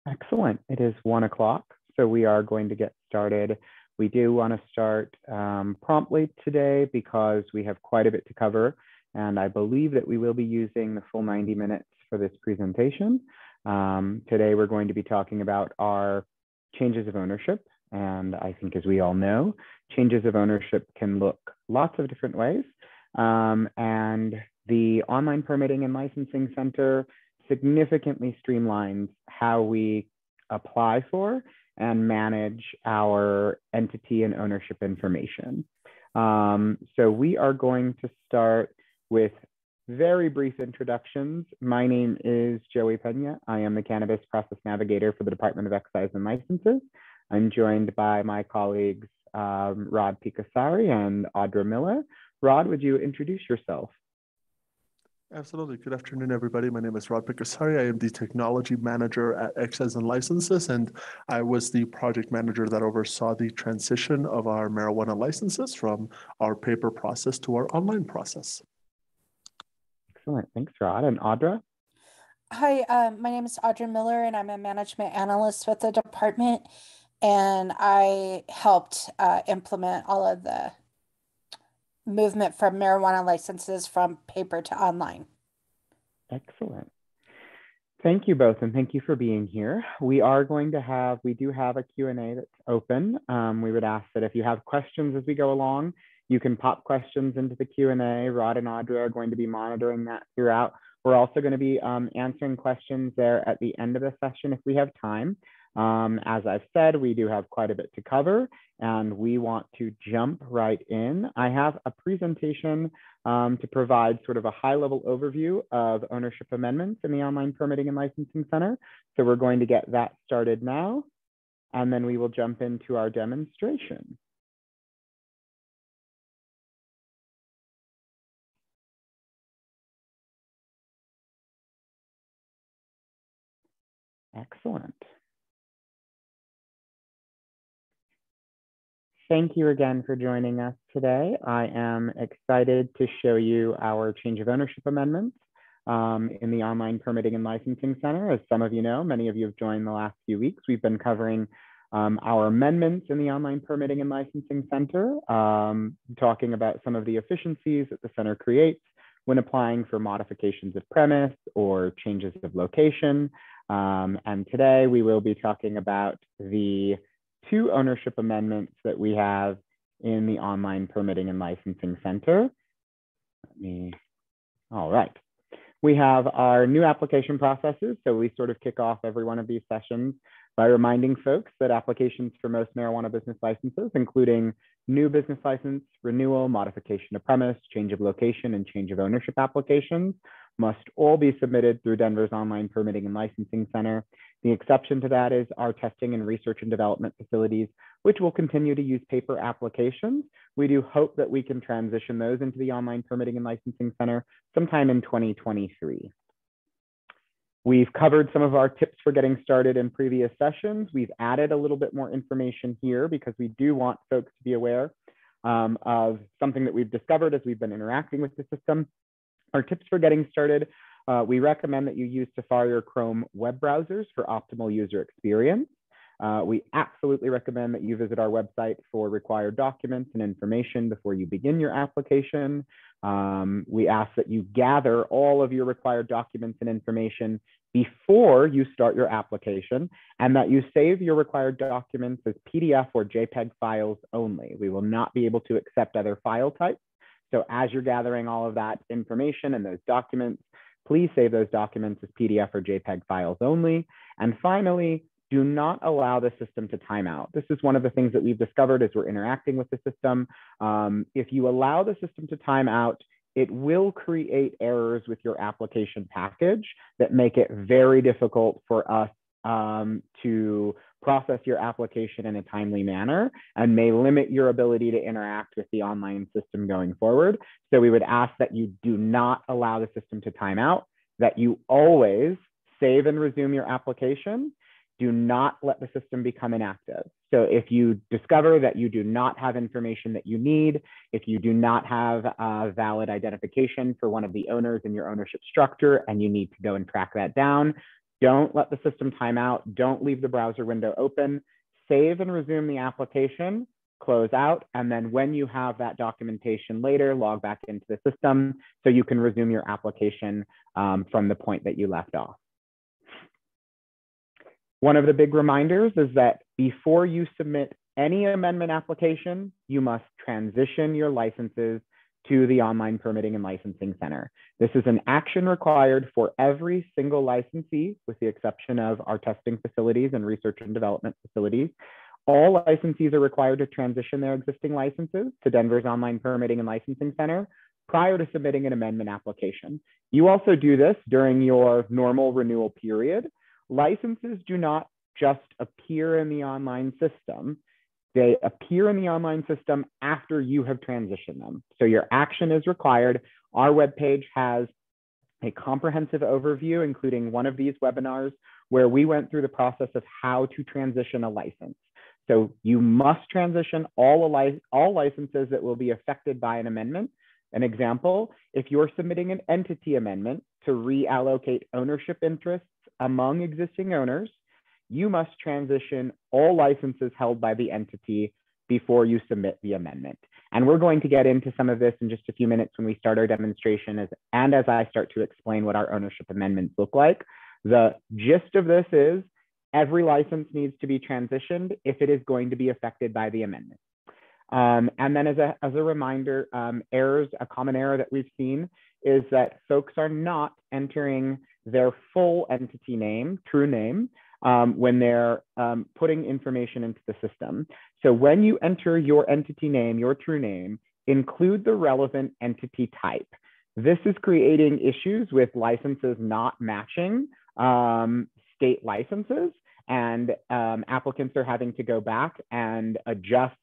Excellent. It is 1 o'clock, so we are going to get started. We do want to start promptly today because we have quite a bit to cover, and I believe that we will be using the full 90 minutes for this presentation. Today, we're going to be talking about our changes of ownership, and I think as we all know, changes of ownership can look lots of different ways, and the Online Permitting and Licensing Center significantly streamlines how we apply for and manage our entity and ownership information. So we are going to start with very brief introductions. My name is Joey Pena. I am the Cannabis Process Navigator for the Department of Excise and Licenses. I'm joined by my colleagues, Rod Picassari and Audra Miller. Rod, would you introduce yourself? Absolutely. Good afternoon, everybody. My name is Rod Picassari. I am the Technology Manager at Excise and Licenses, and I was the project manager that oversaw the transition of our marijuana licenses from our paper process to our online process. Excellent. Thanks, Rod. And Audra? Hi, my name is Audra Miller, and I'm a management analyst with the department, and I helped implement all of the movement from marijuana licenses from paper to online. Excellent. Thank you both, and thank you for being here. We do have a Q&A that's open. We would ask that if you have questions as we go along, you can pop questions into the Q&A. Rod and Audra are going to be monitoring that throughout. We're also going to be answering questions there at the end of the session if we have time. As I've said, we do have quite a bit to cover, and we want to jump right in. I have a presentation to provide sort of a high-level overview of ownership amendments in the Online Permitting and Licensing Center. So we're going to get that started now, and then we will jump into our demonstration. Excellent. Thank you again for joining us today. I am excited to show you our change of ownership amendments in the Online Permitting and Licensing Center. As some of you know, many of you have joined the last few weeks. We've been covering our amendments in the Online Permitting and Licensing Center, talking about some of the efficiencies that the center creates when applying for modifications of premise or changes of location. And today we will be talking about the 2 ownership amendments that we have in the Online Permitting and Licensing Center. All right. We have our new application processes. So we sort of kick off every one of these sessions by reminding folks that applications for most marijuana business licenses, including new business license, renewal, modification of premise, change of location, and change of ownership applications, must all be submitted through Denver's Online Permitting and Licensing Center. The exception to that is our testing and research and development facilities, which will continue to use paper applications. We do hope that we can transition those into the Online Permitting and Licensing Center sometime in 2023. We've covered some of our tips for getting started in previous sessions. We've added a little bit more information here because we do want folks to be aware of something that we've discovered as we've been interacting with the system. Our tips for getting started, we recommend that you use Safari or Chrome web browsers for optimal user experience. We absolutely recommend that you visit our website for required documents and information before you begin your application. We ask that you gather all of your required documents and information before you start your application, and that you save your required documents as PDF or JPEG files only. We will not be able to accept other file types. So as you're gathering all of that information and those documents, please save those documents as PDF or JPEG files only. And finally, do not allow the system to time out. This is one of the things that we've discovered as we're interacting with the system. If you allow the system to time out, it will create errors with your application package that make it very difficult for us to process your application in a timely manner and may limit your ability to interact with the online system going forward. So we would ask that you do not allow the system to time out, that you always save and resume your application. Do not let the system become inactive. So if you discover that you do not have information that you need, if you do not have a valid identification for one of the owners in your ownership structure and you need to go and track that down, Don't let the system time out. Don't leave the browser window open. Save and resume the application, close out, and then when you have that documentation later, log back into the system so you can resume your application from the point that you left off. One of the big reminders is that before you submit any amendment application, you must transition your licenses to the Online Permitting and Licensing Center. This is an action required for every single licensee, with the exception of our testing facilities and research and development facilities. All licensees are required to transition their existing licenses to Denver's Online Permitting and Licensing Center prior to submitting an amendment application. You also do this during your normal renewal period. Licenses do not just appear in the online system. They appear in the online system after you have transitioned them. So your action is required. Our webpage has a comprehensive overview, including one of these webinars where we went through the process of how to transition a license. So you must transition all licenses that will be affected by an amendment. An example, if you're submitting an entity amendment to reallocate ownership interests among existing owners, you must transition all licenses held by the entity before you submit the amendment. And we're going to get into some of this in just a few minutes when we start our demonstration as I start to explain what our ownership amendments look like. The gist of this is every license needs to be transitioned if it is going to be affected by the amendment. And then as a reminder, a common error that we've seen is that folks are not entering their full entity name, true name, when they're putting information into the system. So when you enter your entity name, your true name, include the relevant entity type. This is creating issues with licenses not matching state licenses, and applicants are having to go back and adjust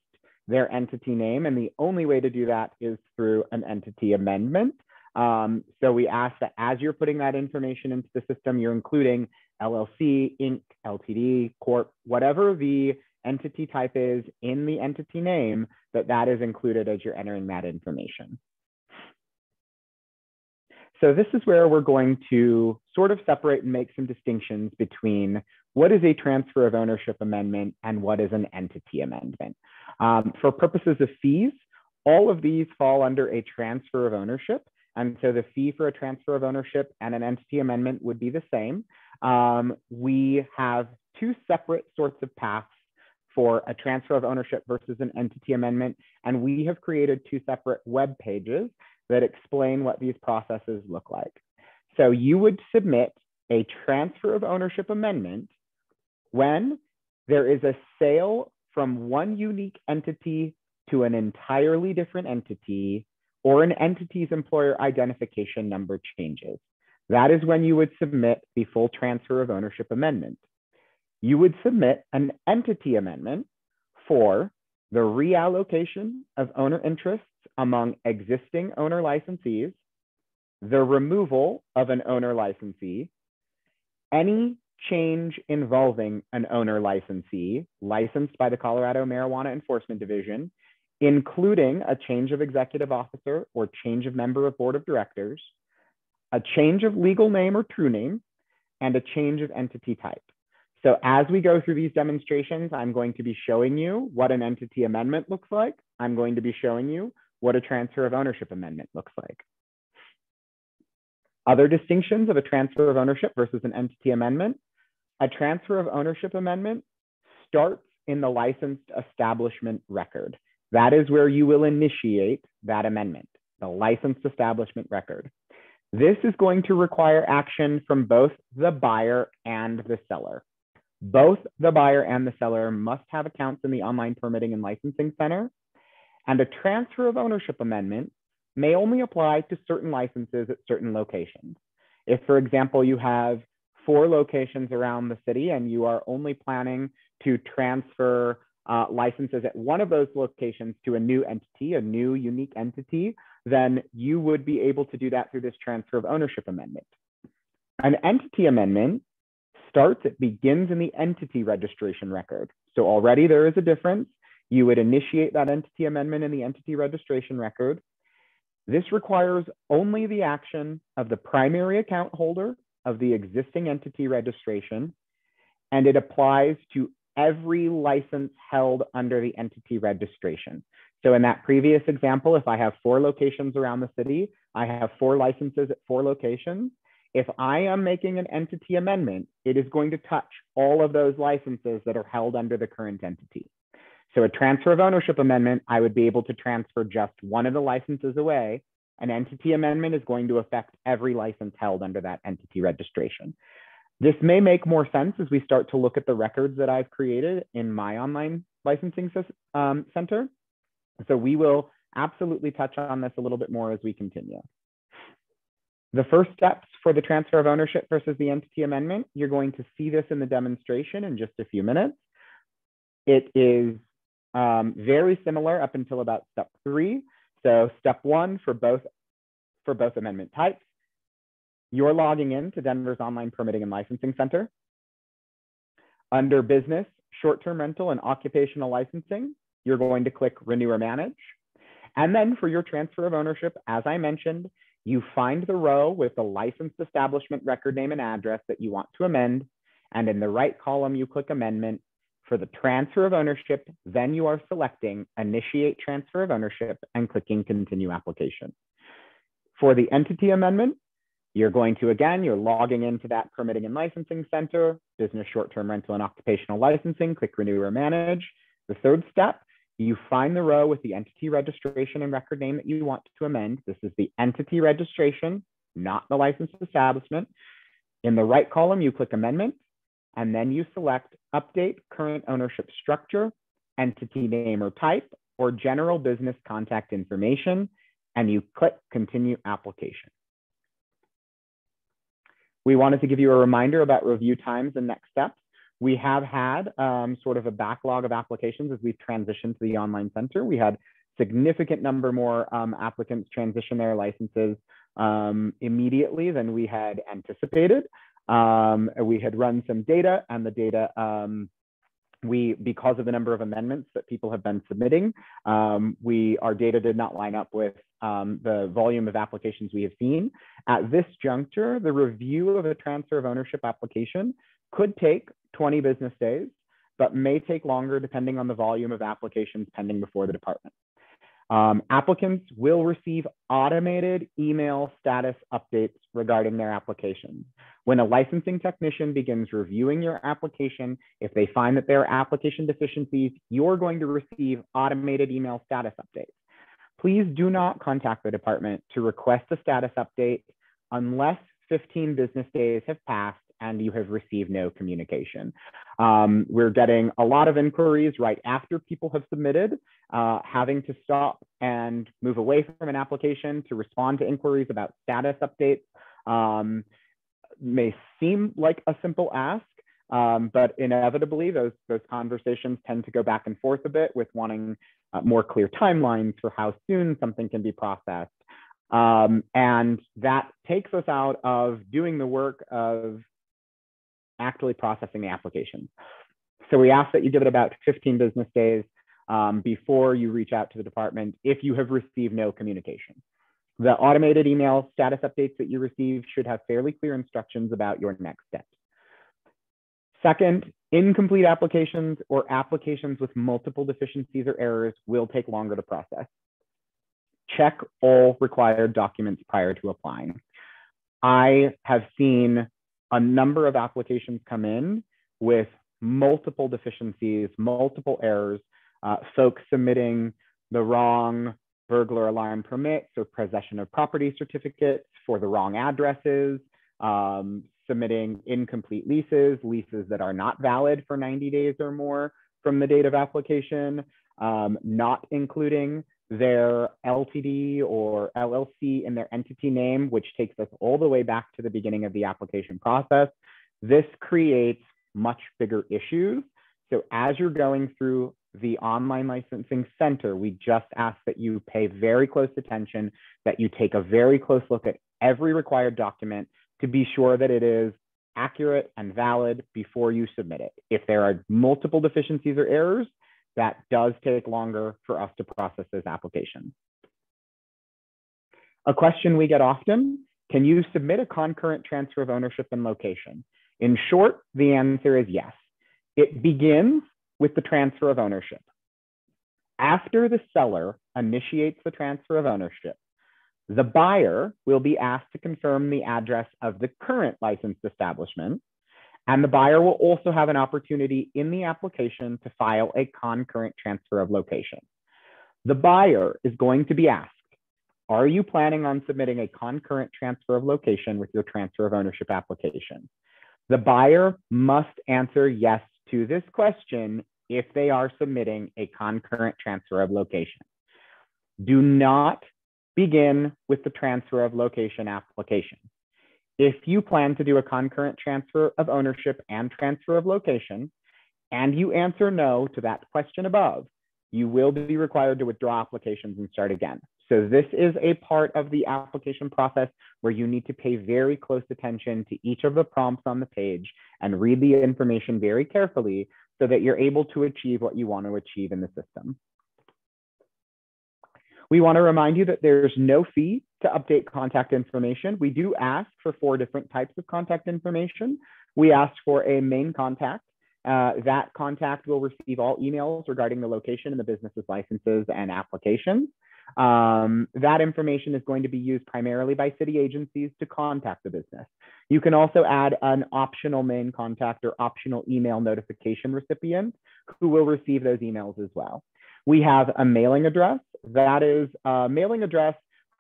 their entity name. And the only way to do that is through an entity amendment. So we ask that as you're putting that information into the system, you're including LLC, Inc., LTD, Corp., whatever the entity type is in the entity name, that is included as you're entering that information. So this is where we're going to sort of separate and make some distinctions between what is a transfer of ownership amendment and what is an entity amendment. For purposes of fees, all of these fall under a transfer of ownership. And so the fee for a transfer of ownership and an entity amendment would be the same. We have two separate sorts of paths for a transfer of ownership versus an entity amendment. And we have created two separate web pages that explain what these processes look like. So you would submit a transfer of ownership amendment when there is a sale from one unique entity to an entirely different entity, or an entity's employer identification number changes. That is when you would submit the full transfer of ownership amendment. You would submit an entity amendment for the reallocation of owner interests among existing owner licensees, the removal of an owner licensee, any change involving an owner licensee licensed by the Colorado Marijuana Enforcement Division, including a change of executive officer or change of member of board of directors, a change of legal name or true name, and a change of entity type. So as we go through these demonstrations, I'm going to be showing you what an entity amendment looks like. I'm going to be showing you what a transfer of ownership amendment looks like. Other distinctions of a transfer of ownership versus an entity amendment. A transfer of ownership amendment starts in the licensed establishment record. That is where you will initiate that amendment, the licensed establishment record. This is going to require action from both the buyer and the seller. Both the buyer and the seller must have accounts in the Online Permitting and Licensing Center. And a transfer of ownership amendment may only apply to certain licenses at certain locations. If, for example, you have 4 locations around the city and you are only planning to transfer licenses at one of those locations to a new entity, a new unique entity, then you would be able to do that through this transfer of ownership amendment. An entity amendment it begins in the entity registration record. So already there is a difference. You would initiate that entity amendment in the entity registration record. This requires only the action of the primary account holder of the existing entity registration, and it applies to every license held under the entity registration. So in that previous example, if I have 4 locations around the city, I have 4 licenses at 4 locations. If I am making an entity amendment, it is going to touch all of those licenses that are held under the current entity. So a transfer of ownership amendment, I would be able to transfer just one of the licenses away. An entity amendment is going to affect every license held under that entity registration. This may make more sense as we start to look at the records that I've created in my online licensing center. So we will absolutely touch on this a little bit more as we continue. The first steps for the transfer of ownership versus the entity amendment, you're going to see this in the demonstration in just a few minutes. It is very similar up until about step 3. So step 1 for both amendment types, you're logging in to Denver's Online Permitting and Licensing Center. Under Business, Short-Term Rental, and Occupational Licensing, you're going to click Renew or Manage. And then for your transfer of ownership, as I mentioned, you find the row with the licensed establishment record name and address that you want to amend. And in the right column, you click Amendment. For the transfer of ownership, then you are selecting Initiate Transfer of Ownership and clicking Continue Application. For the entity amendment, you're going to, again, you're logging into that Permitting and Licensing Center, Business Short-Term Rental and Occupational Licensing, click Renew or Manage. The third step, you find the row with the entity registration and record name that you want to amend. This is the entity registration, not the licensed establishment. In the right column, you click Amendment, and then you select Update Current Ownership Structure, Entity Name or Type, or General Business Contact Information, and you click Continue Application. We wanted to give you a reminder about review times and next steps. We have had sort of a backlog of applications as we've transitioned to the online center. We had significant number more applicants transition their licenses immediately than we had anticipated. We had run some data, and the data, because of the number of amendments that people have been submitting, our data did not line up with the volume of applications we have seen. At this juncture, the review of a transfer of ownership application could take 20 business days, but may take longer depending on the volume of applications pending before the department. Applicants will receive automated email status updates regarding their applications. When a licensing technician begins reviewing your application, if they find that there are application deficiencies, you're going to receive automated email status updates. Please do not contact the department to request a status update unless 15 business days have passed and you have received no communication. We're getting a lot of inquiries right after people have submitted, having to stop and move away from an application to respond to inquiries about status updates. May seem like a simple ask, but inevitably those conversations tend to go back and forth a bit with wanting more clear timelines for how soon something can be processed. And that takes us out of doing the work of actually processing the application. So we ask that you give it about 15 business days before you reach out to the department if you have received no communication. The automated email status updates that you receive should have fairly clear instructions about your next steps. Second, incomplete applications or applications with multiple deficiencies or errors will take longer to process. Check all required documents prior to applying. I have seen a number of applications come in with multiple deficiencies, multiple errors, folks submitting the wrong burglar alarm permits or possession of property certificates for the wrong addresses, submitting incomplete leases that are not valid for 90 days or more from the date of application, not including their LTD or LLC in their entity name, which takes us all the way back to the beginning of the application process. This creates much bigger issues. So as you're going through the online licensing center, we just ask that you pay very close attention, that you take a very close look at every required document to be sure that it is accurate and valid before you submit it. If there are multiple deficiencies or errors, that does take longer for us to process those applications. A question we get often, Can you submit a concurrent transfer of ownership and location? In short, the answer is yes. It begins with the transfer of ownership. After the seller initiates the transfer of ownership, the buyer will be asked to confirm the address of the current licensed establishment, and the buyer will also have an opportunity in the application to file a concurrent transfer of location. The buyer is going to be asked, are you planning on submitting a concurrent transfer of location with your transfer of ownership application? The buyer must answer yes to this question if they are submitting a concurrent transfer of location. Do not begin with the transfer of location application. If you plan to do a concurrent transfer of ownership and transfer of location, and you answer no to that question above, you will be required to withdraw applications and start again. So this is a part of the application process where you need to pay very close attention to each of the prompts on the page and read the information very carefully so that you're able to achieve what you want to achieve in the system. We want to remind you that there's no fee to update contact information. We do ask for 4 different types of contact information. We ask for a main contact. That contact will receive all emails regarding the location and the business's licenses and applications. That information is going to be used primarily by city agencies to contact the business. You can also add an optional main contact or optional email notification recipient who will receive those emails as well. We have a mailing address. That is a mailing address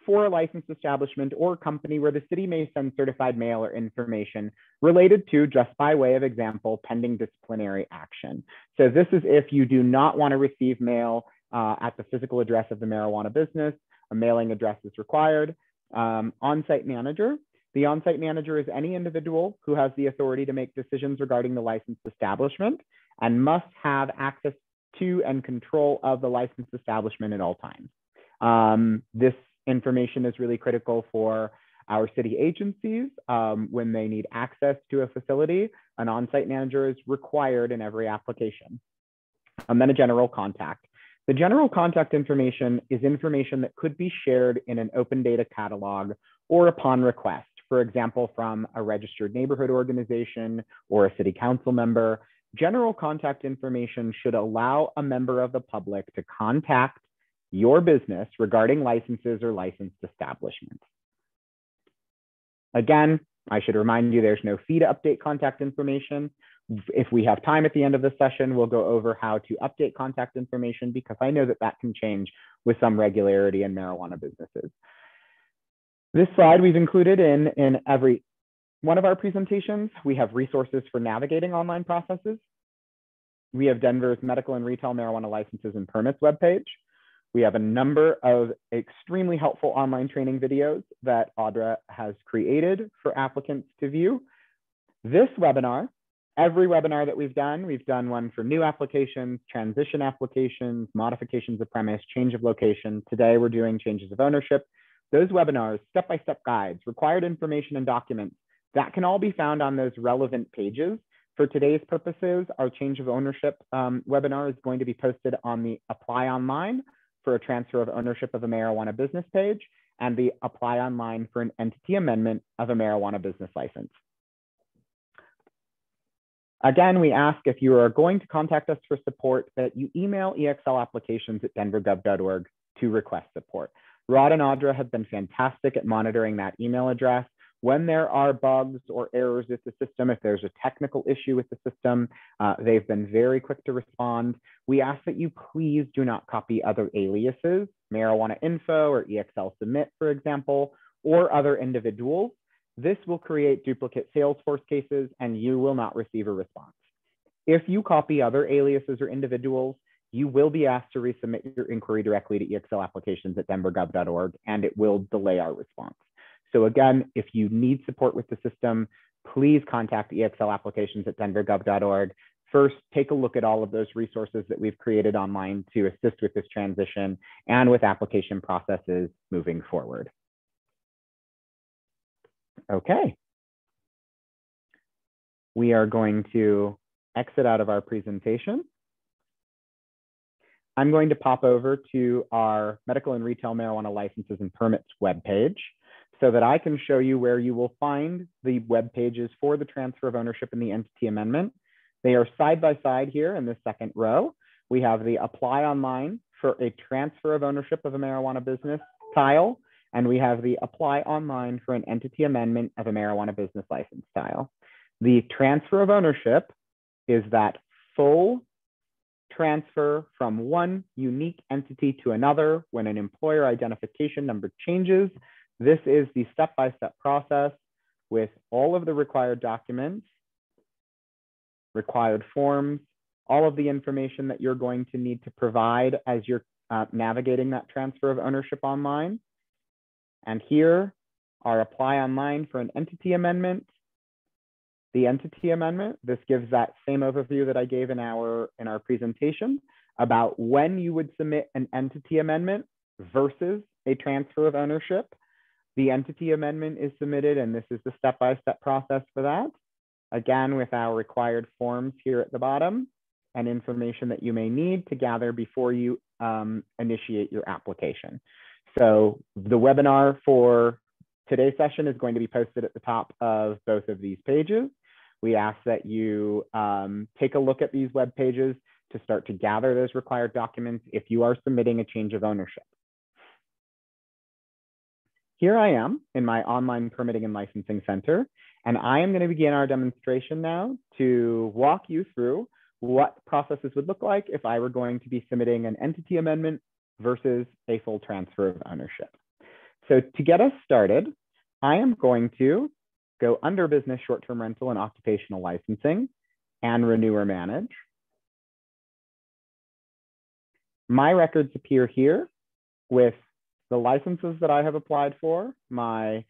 for a licensed establishment or company where the city may send certified mail or information related to, just by way of example, pending disciplinary action. So this is if you do not want to receive mail at the physical address of the marijuana business, a mailing address is required. On-site manager. The on-site manager is any individual who has the authority to make decisions regarding the licensed establishment and must have access to and control of the licensed establishment at all times. This information is really critical for our city agencies. When they need access to a facility, an on-site manager is required in every application. And then a general contact. The general contact information is information that could be shared in an open data catalog or upon request, for example, from a registered neighborhood organization or a city council member. General contact information should allow a member of the public to contact your business regarding licenses or licensed establishments. Again, I should remind you there's no fee to update contact information. If we have time at the end of the session, we'll go over how to update contact information because I know that that can change with some regularity in marijuana businesses. This slide we've included in every one of our presentations. We have resources for navigating online processes. We have Denver's medical and retail marijuana licenses and permits webpage. We have a number of extremely helpful online training videos that Audra has created for applicants to view. This webinar, every webinar that we've done one for new applications, transition applications, modifications of premise, change of location. Today we're doing changes of ownership. Those webinars, step-by-step guides, required information and documents, that can all be found on those relevant pages. For today's purposes, our change of ownership webinar is going to be posted on the Apply Online for a transfer of ownership of a marijuana business page and the Apply Online for an entity amendment of a marijuana business license. Again, we ask if you are going to contact us for support that you email exlapplications@denvergov.org to request support. Rod and Audra have been fantastic at monitoring that email address. When there are bugs or errors with the system, if there's a technical issue with the system, they've been very quick to respond. We ask that you please do not copy other aliases, marijuana info or EXL submit, for example, or other individuals. This will create duplicate Salesforce cases and you will not receive a response. If you copy other aliases or individuals, you will be asked to resubmit your inquiry directly to exlapplications@denvergov.org and it will delay our response. So again, if you need support with the system, please contact exlapplications@denvergov.org. First, take a look at all of those resources that we've created online to assist with this transition and with application processes moving forward. Okay. We are going to exit out of our presentation. I'm going to pop over to our medical and retail marijuana licenses and permits webpage. so that I can show you where you will find the web pages for the transfer of ownership and the entity amendment. They are side by side here in the second row. We have the apply online for a transfer of ownership of a marijuana business tile, and we have the apply online for an entity amendment of a marijuana business license tile. The transfer of ownership is that full transfer from one unique entity to another when an employer identification number changes. This is the step-by-step process with all of the required documents, required forms, all of the information that you're going to need to provide as you're navigating that transfer of ownership online. And here are apply online for an entity amendment. The entity amendment, this gives that same overview that I gave in our presentation about when you would submit an entity amendment versus a transfer of ownership. The entity amendment is submitted, and this is the step-by-step process for that. Again, with our required forms here at the bottom and information that you may need to gather before you initiate your application. So the webinar for today's session is going to be posted at the top of both of these pages. We ask that you take a look at these web pages to start to gather those required documents if you are submitting a change of ownership. Here I am in my online permitting and licensing center, and I am going to begin our demonstration now to walk you through what processes would look like if I were going to be submitting an entity amendment versus a full transfer of ownership. So to get us started, I am going to go under business short-term rental and occupational licensing and renew or manage. My records appear here with the licenses that I have applied for, my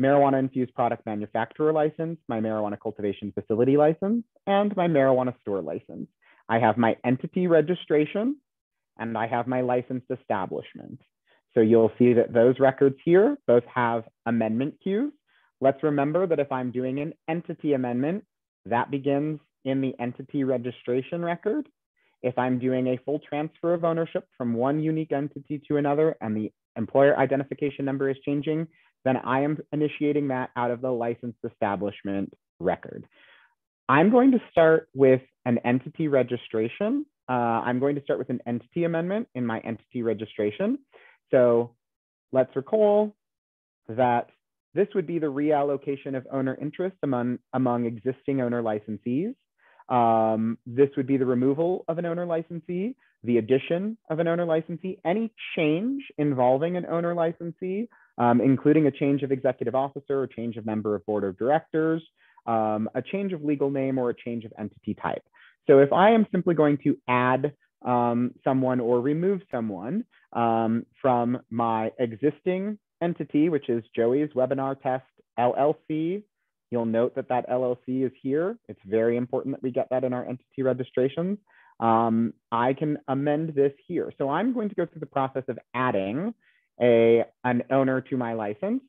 marijuana infused product manufacturer license, my marijuana cultivation facility license, and my marijuana store license. I have my entity registration and I have my licensed establishment. So you'll see that those records here both have amendment queues. Let's remember that if I'm doing an entity amendment, that begins in the entity registration record. If I'm doing a full transfer of ownership from one unique entity to another and the employer identification number is changing, then I am initiating that out of the licensed establishment record. I'm going to start with an entity registration. I'm going to start with an entity amendment in my entity registration. So let's recall that this would be the reallocation of owner interest among existing owner licensees. This would be the removal of an owner licensee, the addition of an owner licensee, any change involving an owner licensee, including a change of executive officer, a change of member of board of directors, a change of legal name, or a change of entity type. So if I am simply going to add someone or remove someone from my existing entity, which is Joey's Webinar Test LLC, you'll note that that LLC is here. It's very important that we get that in our entity registrations. I can amend this here. So I'm going to go through the process of adding an owner to my license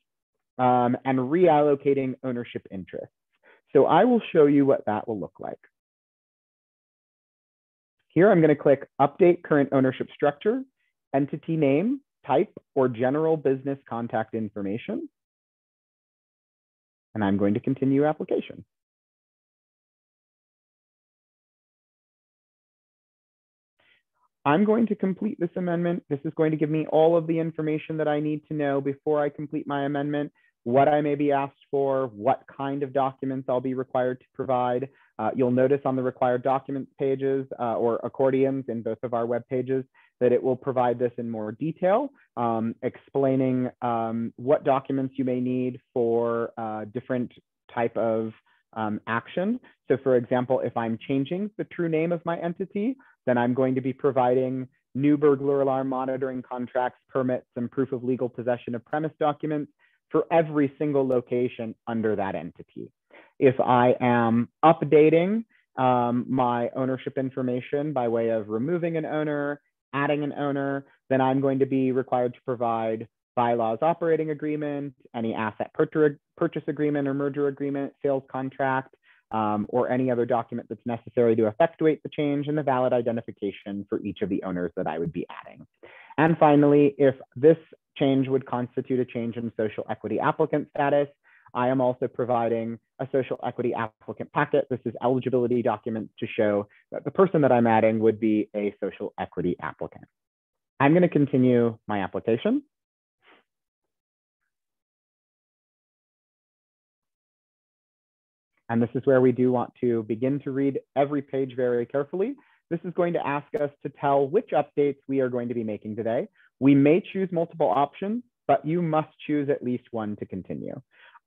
and reallocating ownership interests. So I will show you what that will look like. Here, I'm going to click Update Current Ownership Structure, Entity Name, Type, or General Business Contact Information. And I'm going to continue application. I'm going to complete this amendment. This is going to give me all of the information that I need to know before I complete my amendment, what I may be asked for, what kind of documents I'll be required to provide. You'll notice on the required documents pages or accordions in both of our web pages that it will provide this in more detail, explaining what documents you may need for different type of action. So for example, if I'm changing the true name of my entity, then I'm going to be providing new burglar alarm monitoring contracts, permits, and proof of legal possession of premise documents for every single location under that entity. If I am updating my ownership information by way of removing an owner, adding an owner, then I'm going to be required to provide bylaws operating agreement, any asset purchase agreement or merger agreement, sales contract, or any other document that's necessary to effectuate the change, and the valid identification for each of the owners that I would be adding. And finally, if this change would constitute a change in social equity applicant status. I am also providing a social equity applicant packet. This is eligibility documents to show that the person that I'm adding would be a social equity applicant. I'm going to continue my application. And this is where we do want to begin to read every page very carefully. This is going to ask us to tell which updates we are going to be making today. We may choose multiple options, but you must choose at least one to continue.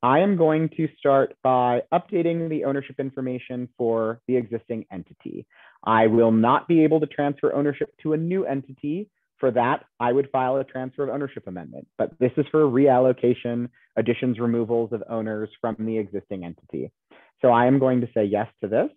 I am going to start by updating the ownership information for the existing entity. I will not be able to transfer ownership to a new entity. For that, I would file a transfer of ownership amendment, but this is for reallocation, additions, removals of owners from the existing entity. So I am going to say yes to this.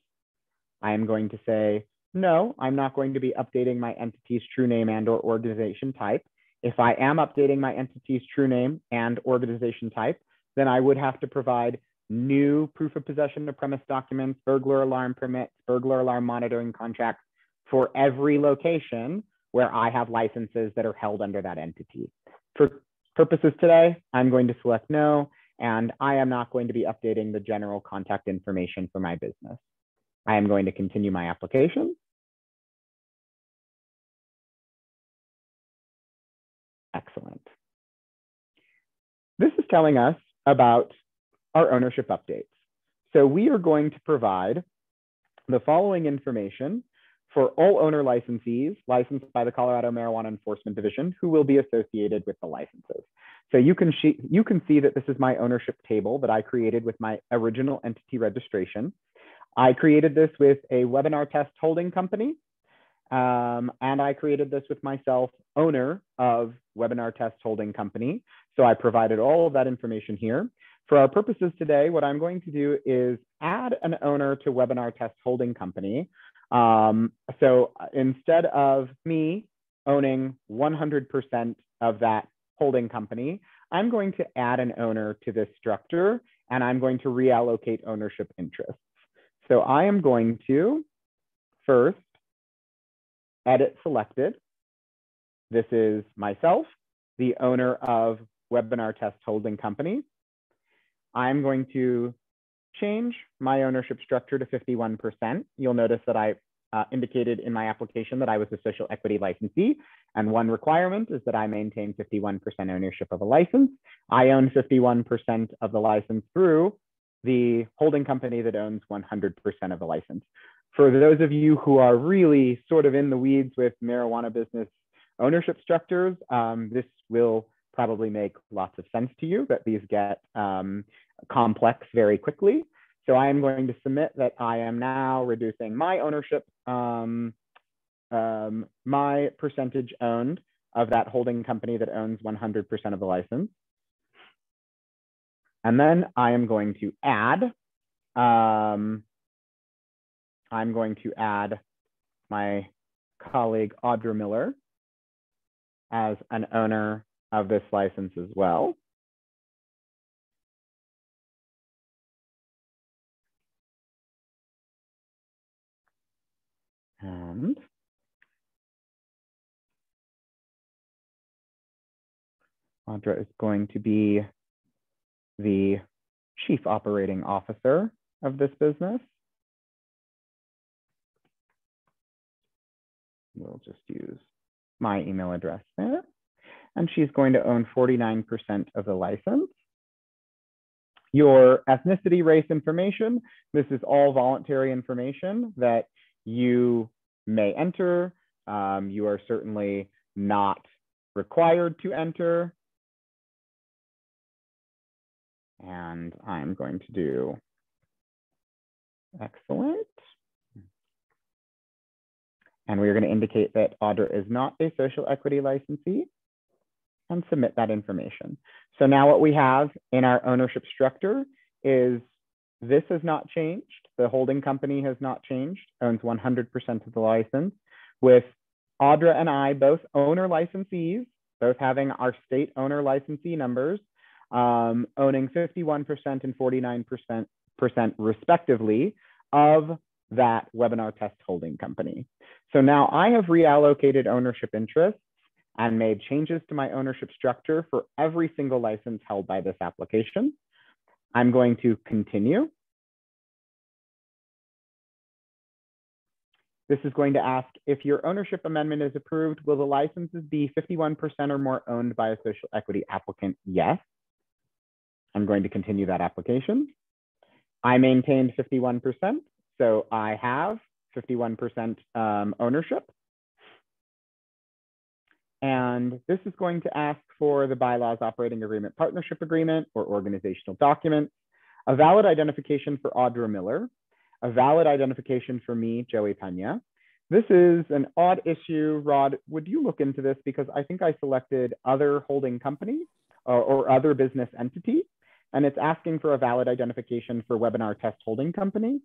I am going to say, no, I'm not going to be updating my entity's true name and or organization type. If I am updating my entity's true name and organization type, then I would have to provide new proof of possession of premise documents, burglar alarm permits, burglar alarm monitoring contracts for every location where I have licenses that are held under that entity. For purposes today, I'm going to select no, and I am not going to be updating the general contact information for my business. I am going to continue my application. Excellent. This is telling us about our ownership updates. So we are going to provide the following information for all owner licensees licensed by the Colorado Marijuana Enforcement Division who will be associated with the licenses. So you can see that this is my ownership table that I created with my original entity registration. I created this with a webinar test holding company, and I created this with myself, owner of webinar test holding company. So I provided all of that information here. For our purposes today, what I'm going to do is add an owner to webinar test holding company. So instead of me owning 100% of that holding company, I'm going to add an owner to this structure, and I'm going to reallocate ownership interests. So I am going to first edit selected. This is myself, the owner of webinar test holding company. I'm going to change my ownership structure to 51%. You'll notice that I indicated in my application that I was a social equity licensee, and one requirement is that I maintain 51% ownership of a license. I own 51% of the license through the holding company that owns 100% of the license. For those of you who are really sort of in the weeds with marijuana business ownership structures, this will probably make lots of sense to you, that these get complex very quickly. So I am going to submit that I am now reducing my ownership, my percentage owned of that holding company that owns 100% of the license. And then I am going to add, my colleague Audra Miller as an owner of this license as well. And Audra is going to be the Chief Operating Officer of this business. We'll just use my email address there. And she's going to own 49% of the license. Your ethnicity, race information, this is all voluntary information that you may enter. You are certainly not required to enter. And I'm going to do excellent. And we're going to indicate that Audra is not a social equity licensee and submit that information. So now what we have in our ownership structure is this has not changed. The holding company has not changed, owns 100% of the license, with Audra and I both owner licensees, both having our state owner licensee numbers, owning 51% and 49% respectively of that webinar test holding company. So now I have reallocated ownership interests and made changes to my ownership structure for every single license held by this application. I'm going to continue. This is going to ask if your ownership amendment is approved, will the licenses be 51% or more owned by a social equity applicant? Yes. I'm going to continue that application. I maintained 51%, so I have 51% ownership. And this is going to ask for the bylaws, operating agreement, partnership agreement, or organizational documents, a valid identification for Audra Miller, a valid identification for me, Joey Pena. This is an odd issue. Rod, would you look into this? Because I think I selected other holding company or other business entity, and it's asking for a valid identification for webinar test holding company,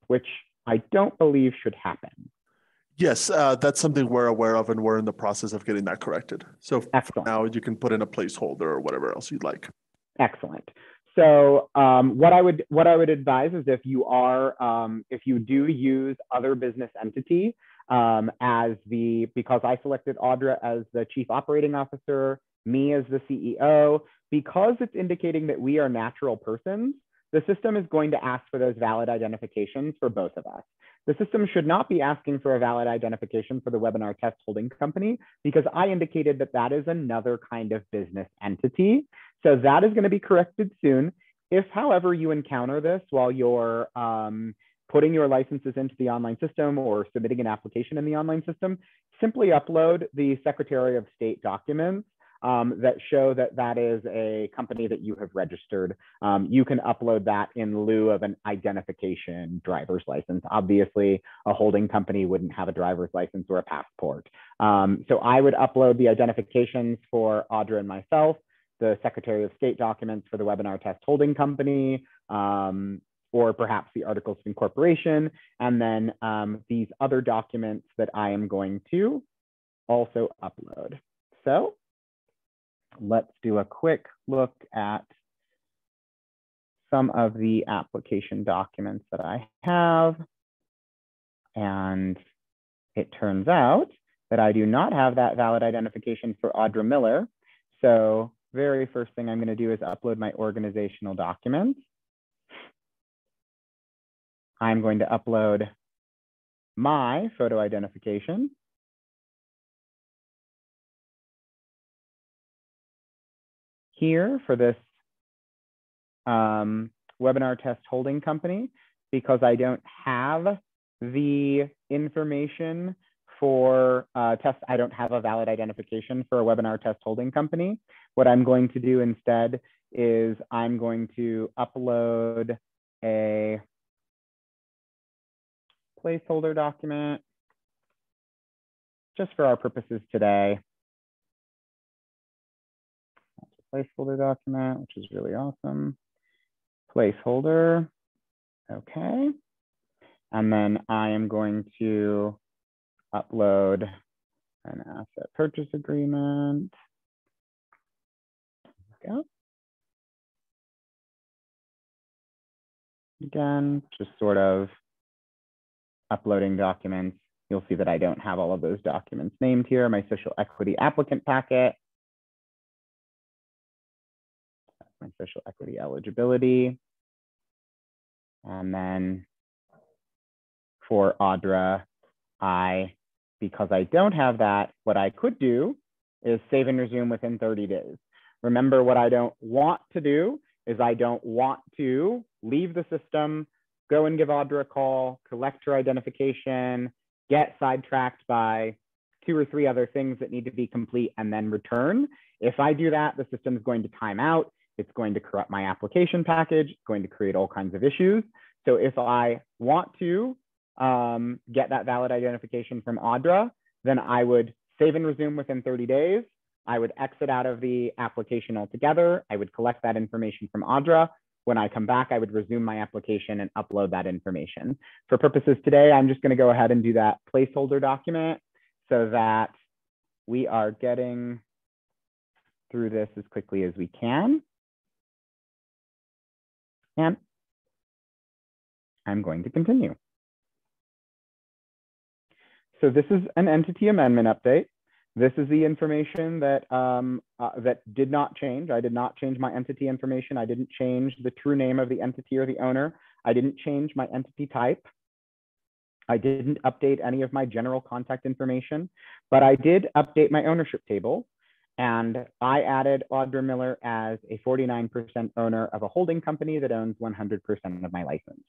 which I don't believe should happen. Yes, that's something we're aware of, and we're in the process of getting that corrected. So for now, you can put in a placeholder or whatever else you'd like. Excellent. So what I would advise is if you do use other business entity because I selected Audra as the chief operating officer, me as the CEO, because it's indicating that we are natural persons, the system is going to ask for those valid identifications for both of us. The system should not be asking for a valid identification for the webinar test holding company because I indicated that that is another kind of business entity. So that is going to be corrected soon. If, however, you encounter this while you're putting your licenses into the online system or submitting an application in the online system, simply upload the Secretary of State documents that show that that is a company that you have registered. You can upload that in lieu of an identification driver's license. Obviously, a holding company wouldn't have a driver's license or a passport. So I would upload the identifications for Audra and myself, the Secretary of State documents for the webinar test holding company, or perhaps the articles of incorporation, and then these other documents that I am going to also upload. So let's do a quick look at some of the application documents that I have. And it turns out that I do not have that valid identification for Audra Miller. So very first thing I'm going to do is upload my organizational documents. I'm going to upload my photo identification. Here for this webinar test holding company, because I don't have the information for I don't have a valid identification for a webinar test holding company. What I'm going to do instead is I'm going to upload a placeholder document just for our purposes today. Placeholder document, which is really awesome. Placeholder, okay. And then I am going to upload an asset purchase agreement. There we go. Again, just sort of uploading documents. You'll see that I don't have all of those documents named here. My social equity applicant packet. My social equity eligibility. And then for Audra, because I don't have that, what I could do is save and resume within 30 days. Remember, what I don't want to do is I don't want to leave the system, go and give Audra a call, collect her identification, get sidetracked by 2 or 3 other things that need to be complete, and then return. If I do that, the system is going to time out. It's going to corrupt my application package. It's going to create all kinds of issues. So if I want to get that valid identification from Audra, then I would save and resume within 30 days. I would exit out of the application altogether. I would collect that information from Audra. When I come back, I would resume my application and upload that information. For purposes today, I'm just going to go ahead and do that placeholder document so that we are getting through this as quickly as we can. And I'm going to continue. So this is an entity amendment update. This is the information that, that did not change. I did not change my entity information. I didn't change the true name of the entity or the owner. I didn't change my entity type. I didn't update any of my general contact information, but I did update my ownership table. And I added Audra Miller as a 49% owner of a holding company that owns 100% of my license.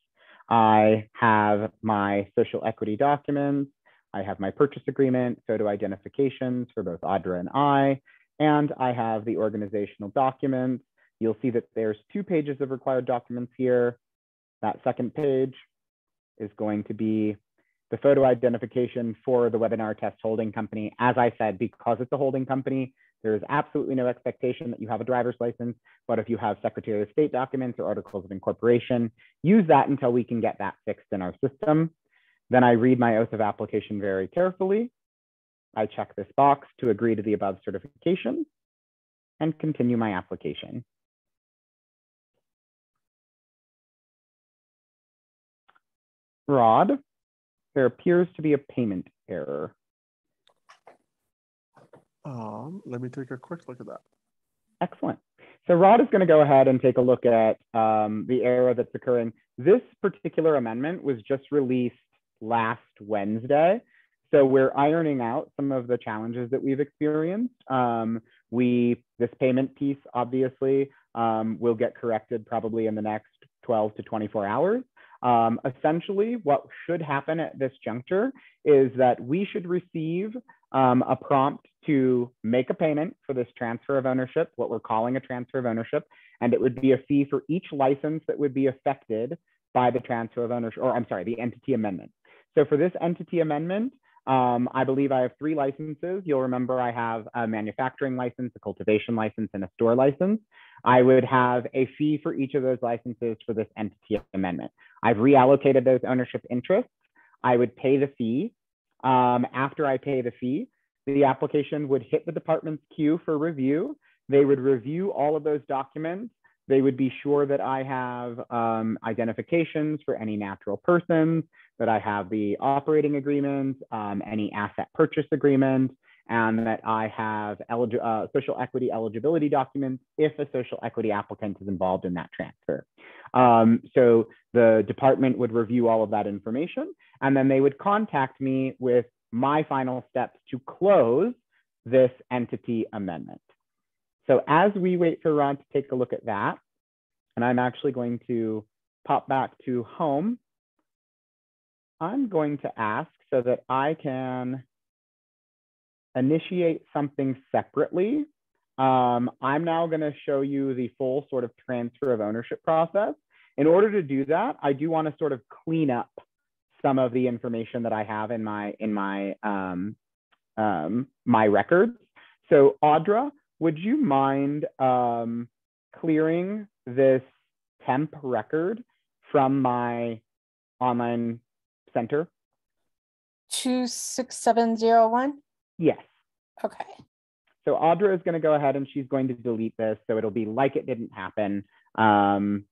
I have my social equity documents. I have my purchase agreement, photo identifications for both Audra and I have the organizational documents. You'll see that there's 2 pages of required documents here. That second page is going to be the photo identification for the webinar test holding company. As I said, because it's a holding company, there is absolutely no expectation that you have a driver's license, but if you have Secretary of State documents or articles of incorporation, use that until we can get that fixed in our system. Then I read my oath of application very carefully. I check this box to agree to the above certification and continue my application. Rod, there appears to be a payment error. Let me take a quick look at that. Excellent. So Rod is going to go ahead and take a look at the error that's occurring. This particular amendment was just released last Wednesday. So we're ironing out some of the challenges that we've experienced. This payment piece obviously will get corrected probably in the next 12 to 24 hours. Essentially, what should happen at this juncture is that we should receive a prompt to make a payment for this transfer of ownership, what we're calling a transfer of ownership, and it would be a fee for each license that would be affected by the transfer of ownership, or I'm sorry, the entity amendment. So for this entity amendment, I believe I have 3 licenses. You'll remember I have a manufacturing license, a cultivation license, and a store license. I would have a fee for each of those licenses for this entity amendment. I've reallocated those ownership interests. I would pay the fee. After I pay the fee, the application would hit the department's queue for review. They would review all of those documents. They would be sure that I have identifications for any natural persons, that I have the operating agreement, any asset purchase agreement, and that I have social equity eligibility documents if a social equity applicant is involved in that transfer. So the department would review all of that information, and then they would contact me with my final steps to close this entity amendment. So as we wait for Ron to take a look at that, and I'm actually going to pop back to home, I'm going to ask so that I can initiate something separately. I'm now going to show you the full sort of transfer of ownership process. In order to do that, I do want to sort of clean up some of the information that I have in my my records. So Audra, would you mind clearing this temp record from my online center? 26701? Yes. Okay. So Audra is going to go ahead and she's going to delete this. So it'll be like it didn't happen. And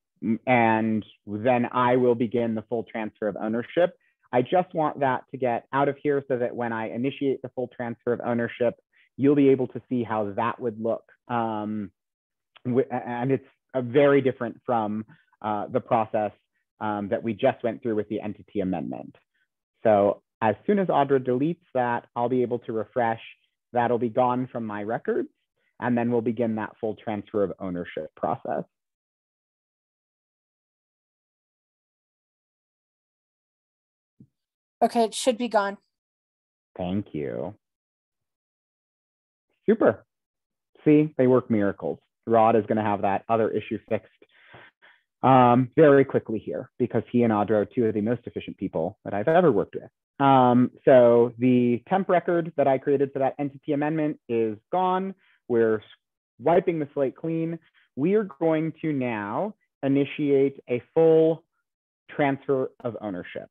then I will begin the full transfer of ownership. I just want that to get out of here so that when I initiate the full transfer of ownership, you'll be able to see how that would look. And it's very different from the process that we just went through with the entity amendment. So as soon as Audra deletes that, I'll be able to refresh. That'll be gone from my records, and then we'll begin that full transfer of ownership process. Okay, it should be gone. Thank you. Super. See, they work miracles. Rod is going to have that other issue fixed very quickly here because he and Audra are 2 of the most efficient people that I've ever worked with. So the temp record that I created for that entity amendment is gone. We're wiping the slate clean. We are going to now initiate a full transfer of ownership.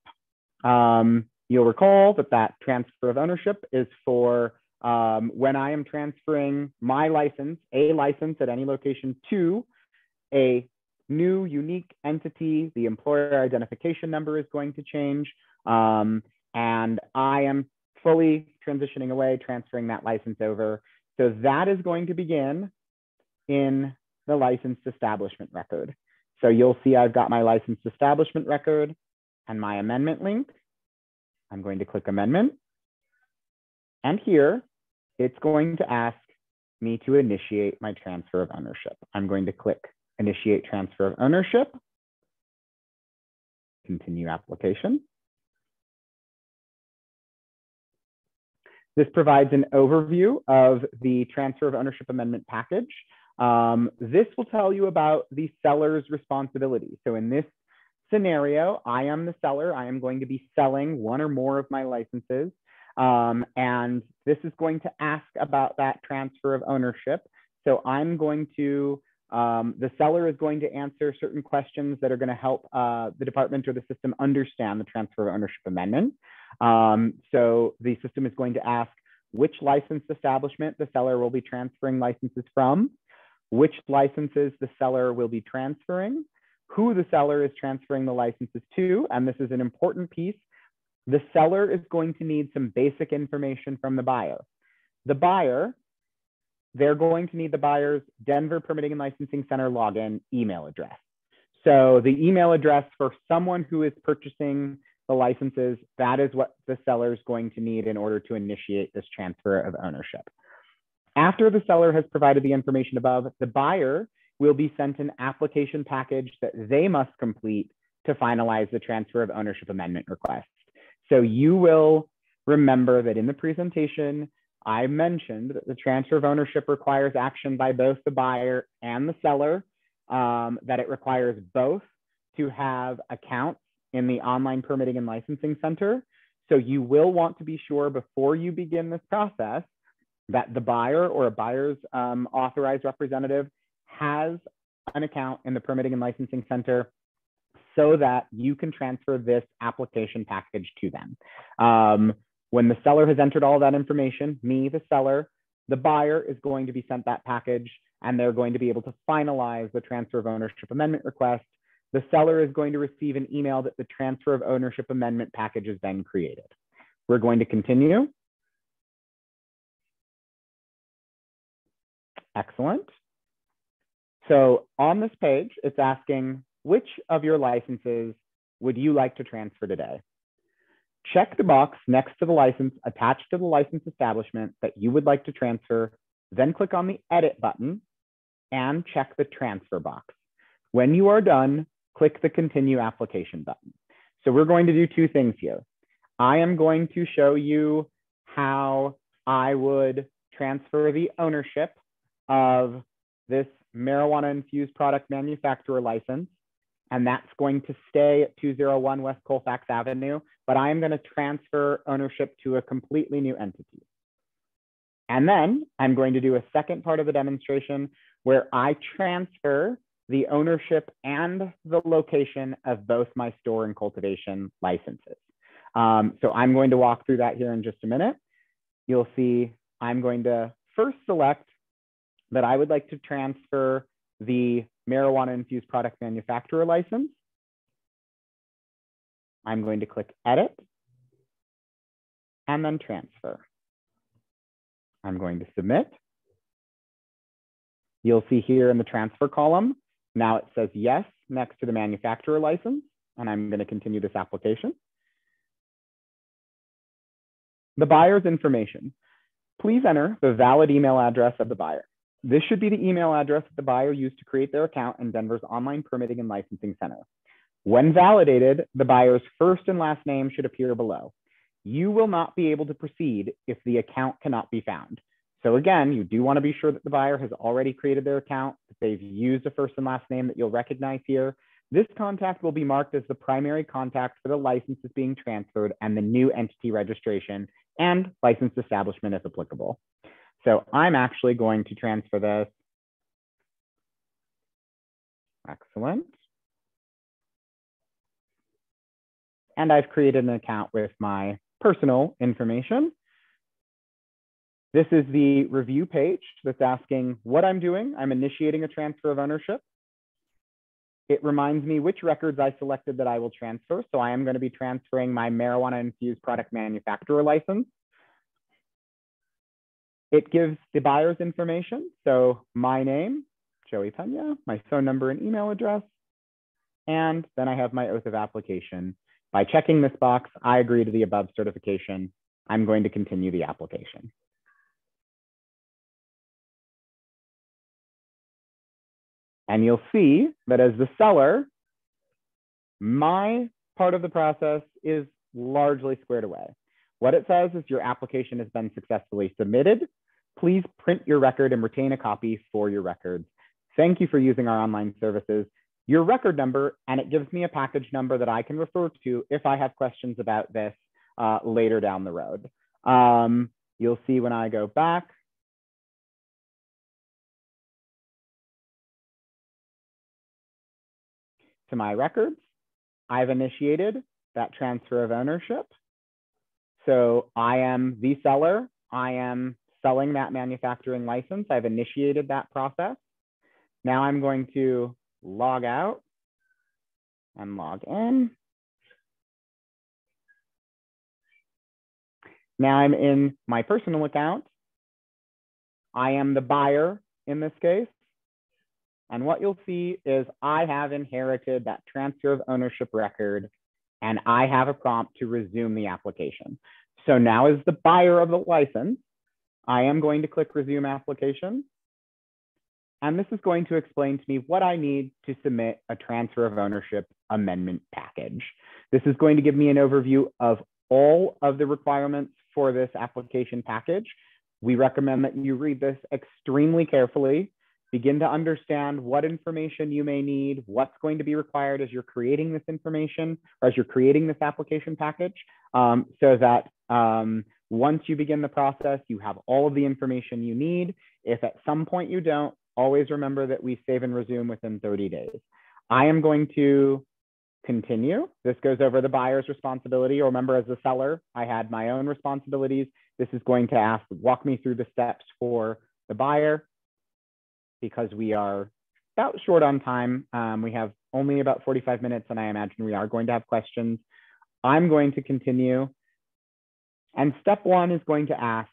You'll recall that that transfer of ownership is for when I am transferring my license, a license at any location, to a new unique entity. The employer identification number is going to change. And I am fully transitioning away, transferring that license over. So that is going to begin in the licensed establishment record. So you'll see I've got my licensed establishment record and my amendment link. I'm going to click amendment. And here, it's going to ask me to initiate my transfer of ownership. I'm going to click initiate transfer of ownership. Continue application. This provides an overview of the transfer of ownership amendment package. This will tell you about the seller's responsibility. So in this scenario, I am the seller. I am going to be selling one or more of my licenses. And this is going to ask about that transfer of ownership. So I'm going to, the seller is going to answer certain questions that are going to help the department or the system understand the transfer of ownership amendment. So the system is going to ask which licensed establishment the seller will be transferring licenses from, which licenses the seller will be transferring, who the seller is transferring the licenses to, and this is an important piece. The seller is going to need some basic information from the buyer. The buyer, they're going to need the buyer's Denver Permitting and Licensing Center login email address. So the email address for someone who is purchasing the licenses, that is what the seller is going to need in order to initiate this transfer of ownership. After the seller has provided the information above, the buyer will be sent an application package that they must complete to finalize the transfer of ownership amendment request. So you will remember that in the presentation, I mentioned that the transfer of ownership requires action by both the buyer and the seller, that it requires both to have accounts in the online permitting and licensing center. So you will want to be sure before you begin this process that the buyer or a buyer's authorized representative has an account in the permitting and licensing center so that you can transfer this application package to them. When the seller has entered all that information, me, the seller, the buyer is going to be sent that package and they're going to be able to finalize the transfer of ownership amendment request. The seller is going to receive an email that the transfer of ownership amendment package has been created. We're going to continue. Excellent. So on this page, it's asking, which of your licenses would you like to transfer today? Check the box next to the license attached to the license establishment that you would like to transfer, then click on the edit button and check the transfer box. When you are done, click the continue application button. So we're going to do two things here. I am going to show you how I would transfer the ownership of this marijuana infused product manufacturer license, and that's going to stay at 201 West Colfax Avenue, but I am going to transfer ownership to a completely new entity. And then I'm going to do a second part of the demonstration where I transfer the ownership and the location of both my store and cultivation licenses. So I'm going to walk through that here in just a minute. You'll see I'm going to first select that I would like to transfer the marijuana infused product manufacturer license. I'm going to click edit and then transfer. I'm going to submit. You'll see here in the transfer column, now it says yes next to the manufacturer license, and I'm going to continue this application. The buyer's information. Please enter the valid email address of the buyer. This should be the email address that the buyer used to create their account in Denver's online permitting and licensing center. When validated, the buyer's first and last name should appear below. You will not be able to proceed if the account cannot be found. So again, you do want to be sure that the buyer has already created their account, that they've used a first and last name that you'll recognize here. This contact will be marked as the primary contact for the licenses being transferred and the new entity registration and licensed establishment if applicable. So I'm actually going to transfer this. Excellent. And I've created an account with my personal information. This is the review page that's asking what I'm doing. I'm initiating a transfer of ownership. It reminds me which records I selected that I will transfer. So I am going to be transferring my marijuana infused product manufacturer license. It gives the buyer's information. So my name, Joey Pena, my phone number and email address, and then I have my oath of application. By checking this box, I agree to the above certification. I'm going to continue the application. And you'll see that as the seller, my part of the process is largely squared away. What it says is your application has been successfully submitted. Please print your record and retain a copy for your records. Thank you for using our online services. Your record number, and it gives me a package number that I can refer to if I have questions about this later down the road. You'll see when I go back to my records, I've initiated that transfer of ownership. So I am the seller. I am selling that manufacturing license. I've initiated that process. Now I'm going to log out and log in. Now I'm in my personal account. I am the buyer in this case. And what you'll see is I have inherited that transfer of ownership record, and I have a prompt to resume the application. So now as the buyer of the license, I am going to click resume application. And this is going to explain to me what I need to submit a transfer of ownership amendment package. This is going to give me an overview of all of the requirements for this application package. We recommend that you read this extremely carefully, begin to understand what information you may need, what's going to be required as you're creating this information or as you're creating this application package, so that once you begin the process, you have all of the information you need. If at some point you don't, always remember that we save and resume within 30 days. I am going to continue. This goes over the buyer's responsibility. Remember, as the seller, I had my own responsibilities. This is going to walk me through the steps for the buyer because we are about short on time. We have only about 45 minutes, and I imagine we are going to have questions. I'm going to continue. And step one is going to ask,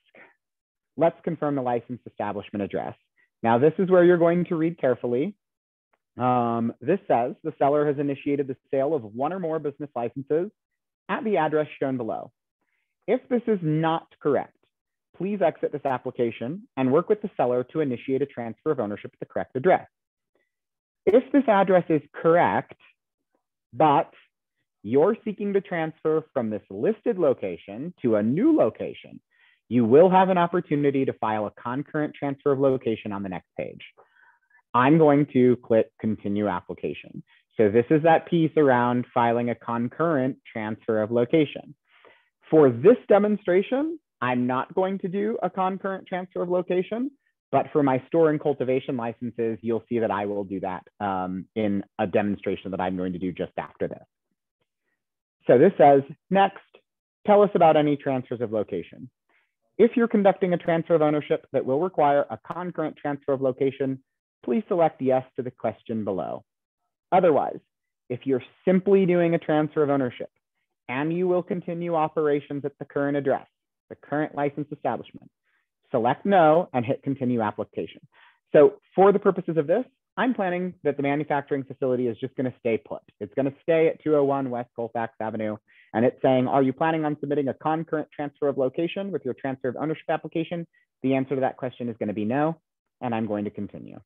let's confirm the license establishment address. Now, this is where you're going to read carefully. This says the seller has initiated the sale of one or more business licenses at the address shown below. If this is not correct, please exit this application and work with the seller to initiate a transfer of ownership at the correct address. If this address is correct, but you're seeking to transfer from this listed location to a new location, you will have an opportunity to file a concurrent transfer of location on the next page. I'm going to click continue application. So this is that piece around filing a concurrent transfer of location. For this demonstration, I'm not going to do a concurrent transfer of location, but for my store and cultivation licenses, you'll see that I will do that in a demonstration that I'm going to do just after this. So this says, next, tell us about any transfers of location. If you're conducting a transfer of ownership that will require a concurrent transfer of location, please select yes to the question below. Otherwise, if you're simply doing a transfer of ownership and you will continue operations at the current address, the current license establishment, select no and hit continue application. So for the purposes of this, I'm planning that the manufacturing facility is just going to stay put. It's going to stay at 201 West Colfax Avenue. And it's saying, are you planning on submitting a concurrent transfer of location with your transfer of ownership application? The answer to that question is going to be no, and I'm going to continue.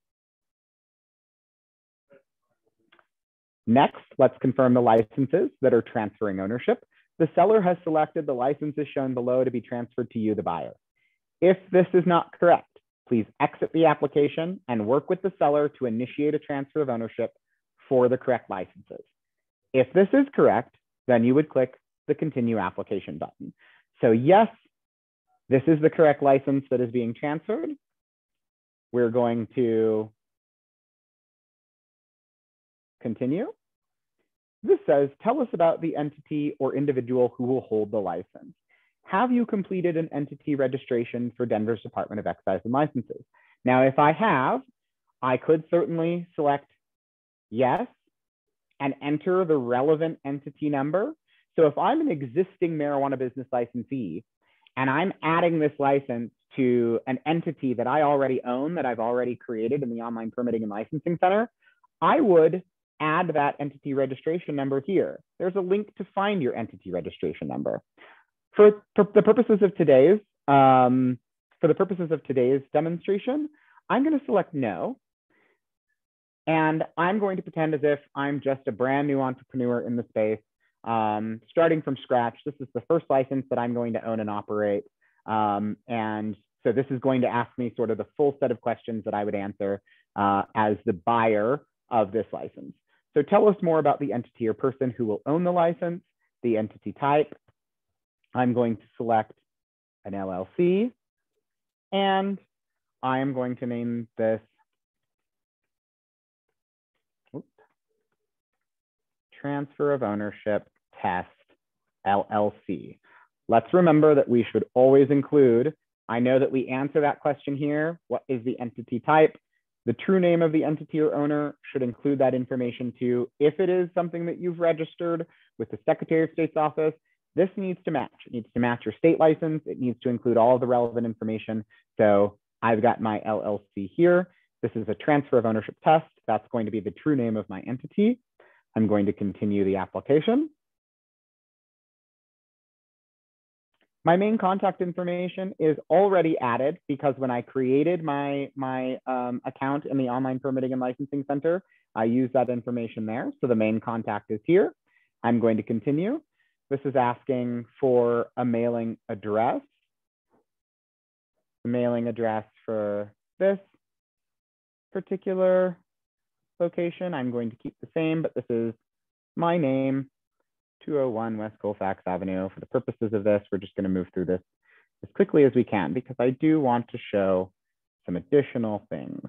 Next, let's confirm the licenses that are transferring ownership. The seller has selected the licenses shown below to be transferred to you, the buyer. If this is not correct, please exit the application and work with the seller to initiate a transfer of ownership for the correct licenses. If this is correct, then you would click the continue application button. So yes, this is the correct license that is being transferred. We're going to continue. This says, tell us about the entity or individual who will hold the license. Have you completed an entity registration for Denver's Department of Excise and Licenses? Now, if I have, I could certainly select yes and enter the relevant entity number. So if I'm an existing marijuana business licensee and I'm adding this license to an entity that I already own, that I've already created in the Online Permitting and Licensing Center, I would add that entity registration number here. There's a link to find your entity registration number. For the purposes of today's demonstration, I'm going to select no. And I'm going to pretend as if I'm just a brand new entrepreneur in the space, starting from scratch. This is the first license that I'm going to own and operate. And so this is going to ask me sort of the full set of questions that I would answer as the buyer of this license. So tell us more about the entity or person who will own the license, the entity type. I'm going to select an LLC, and I am going to name this Transfer of Ownership Test LLC. Let's remember that we should always include, I know that we answer that question here, what is the entity type? The true name of the entity or owner should include that information too. If it is something that you've registered with the Secretary of State's office, this needs to match. It needs to match your state license. It needs to include all of the relevant information. So I've got my LLC here. This is a transfer of ownership test. That's going to be the true name of my entity. I'm going to continue the application. My main contact information is already added because when I created my account in the Online Permitting and Licensing Center, I used that information there. So the main contact is here. I'm going to continue. This is asking for a mailing address. The mailing address for this particular location, I'm going to keep the same, but this is my name, 201 West Colfax Avenue. For the purposes of this, we're just going to move through this as quickly as we can because I do want to show some additional things.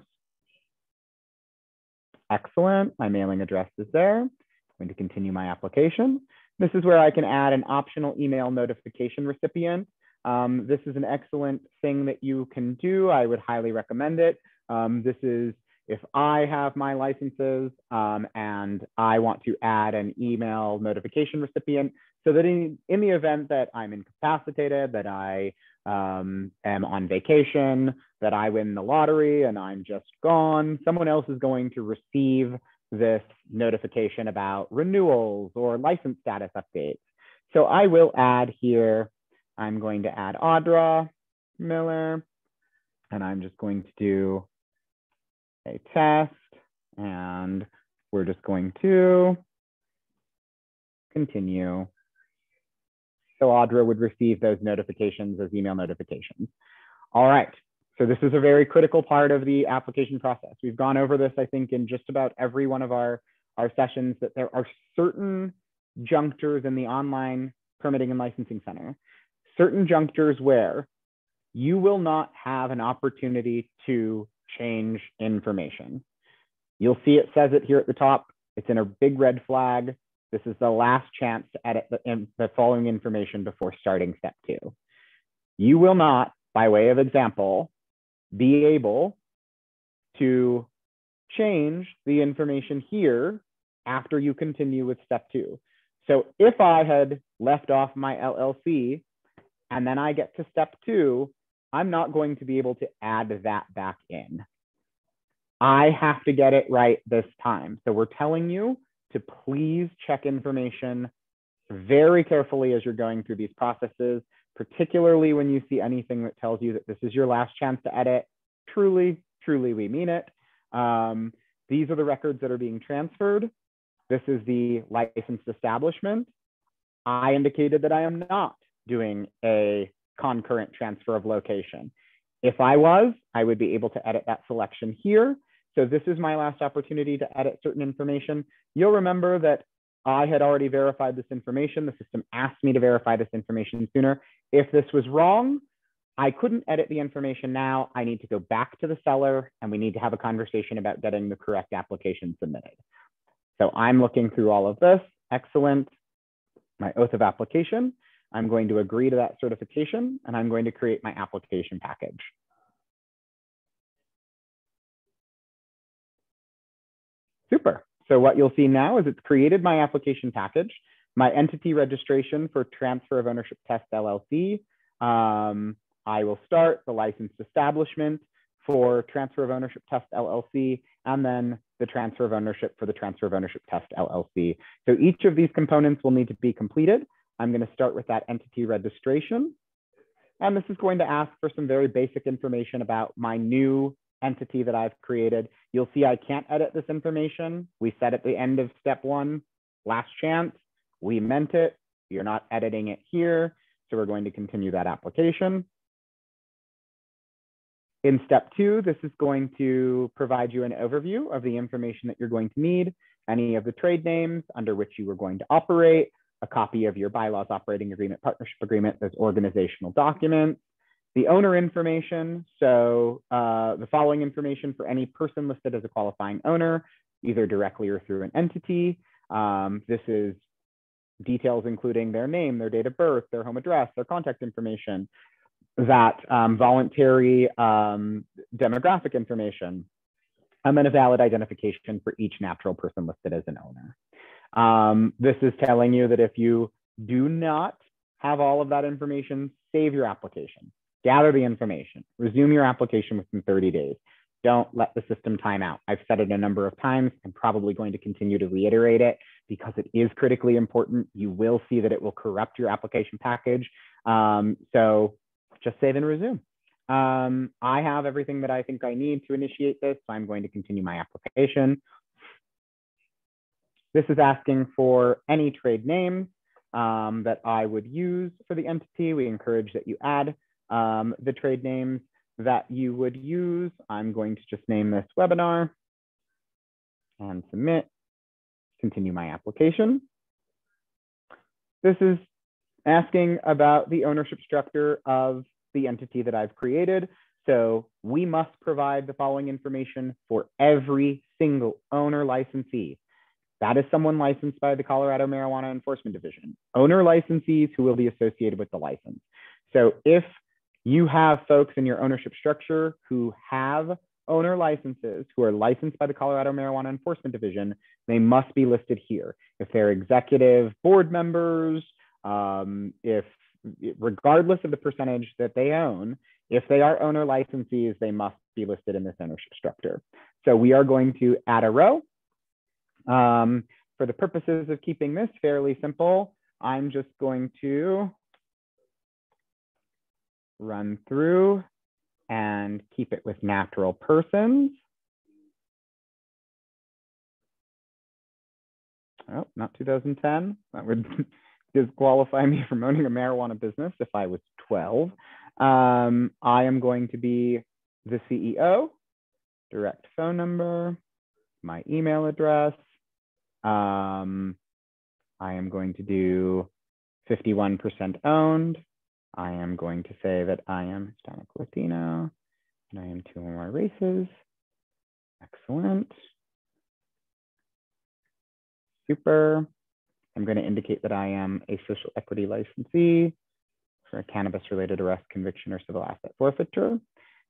Excellent. My mailing address is there. I'm going to continue my application. This is where I can add an optional email notification recipient. This is an excellent thing that you can do. I would highly recommend it. This is if I have my licenses and I want to add an email notification recipient so that in the event that I'm incapacitated, that I am on vacation, that I win the lottery and I'm just gone, someone else is going to receive this notification about renewals or license status updates. So I will add here, I'm going to add Audra Miller, and I'm just going to do a test, and we're just going to continue. So Audra would receive those notifications as email notifications. All right, so this is a very critical part of the application process. We've gone over this, I think, in just about every one of our sessions, that there are certain junctures in the Online Permitting and Licensing Center, certain junctures where you will not have an opportunity to change information. You'll see it says it here at the top. It's in a big red flag. This is the last chance to edit the following information before starting step 2. You will not, by way of example, be able to change the information here after you continue with step 2. So if I had left off my LLC and then I get to step 2, I'm not going to be able to add that back in. I have to get it right this time. So we're telling you to please check information very carefully as you're going through these processes, particularly when you see anything that tells you that this is your last chance to edit. Truly, truly, we mean it. These are the records that are being transferred. This is the licensed establishment. I indicated that I am not doing a concurrent transfer of location. If I was, I would be able to edit that selection here. So this is my last opportunity to edit certain information. You'll remember that I had already verified this information. The system asked me to verify this information sooner. If this was wrong, I couldn't edit the information now. I need to go back to the seller and we need to have a conversation about getting the correct application submitted. So I'm looking through all of this. Excellent. My oath of application. I'm going to agree to that certification and I'm going to create my application package. Super. So what you'll see now is it's created my application package, my entity registration for Transfer of Ownership Test LLC. I will start the licensed establishment for transfer of ownership test LLC, and then the transfer of ownership for the transfer of ownership test LLC. So each of these components will need to be completed. I'm going to start with that entity registration. And this is going to ask for some very basic information about my new entity that I've created. You'll see I can't edit this information. We said at the end of step 1, last chance, we meant it. You're not editing it here. So we're going to continue that application. In step 2, this is going to provide you an overview of the information that you're going to need, any of the trade names under which you are going to operate, a copy of your bylaws, operating agreement, partnership agreement, those organizational documents, the owner information. So the following information for any person listed as a qualifying owner, either directly or through an entity. This is details including their name, their date of birth, their home address, their contact information, that voluntary demographic information, and then a valid identification for each natural person listed as an owner. This is telling you that if you do not have all of that information, save your application, gather the information, resume your application within 30 days. Don't let the system time out. I've said it a number of times. I'm probably going to continue to reiterate it because it is critically important. You will see that it will corrupt your application package. So just save and resume. I have everything that I think I need to initiate this, so I'm going to continue my application. This is asking for any trade names that I would use for the entity. We encourage that you add the trade names that you would use. I'm going to just name this webinar and submit, continue my application. This is asking about the ownership structure of the entity that I've created. So we must provide the following information for every single owner licensee. That is someone licensed by the Colorado Marijuana Enforcement Division. Owner licensees who will be associated with the license. So if you have folks in your ownership structure who have owner licenses, who are licensed by the Colorado Marijuana Enforcement Division, they must be listed here. If they're executive board members, if regardless of the percentage that they own, if they are owner licensees, they must be listed in this ownership structure. So we are going to add a row. For the purposes of keeping this fairly simple, I'm just going to run through and keep it with natural persons. Oh, not 2010. That would disqualify me from owning a marijuana business if I was 12. I am going to be the CEO, direct phone number, my email address. I am going to do 51% owned. I am going to say that I am Hispanic Latino and I am 2 or more races. Excellent. Super. I'm going to indicate that I am a social equity licensee for a cannabis-related arrest, conviction, or civil asset forfeiture,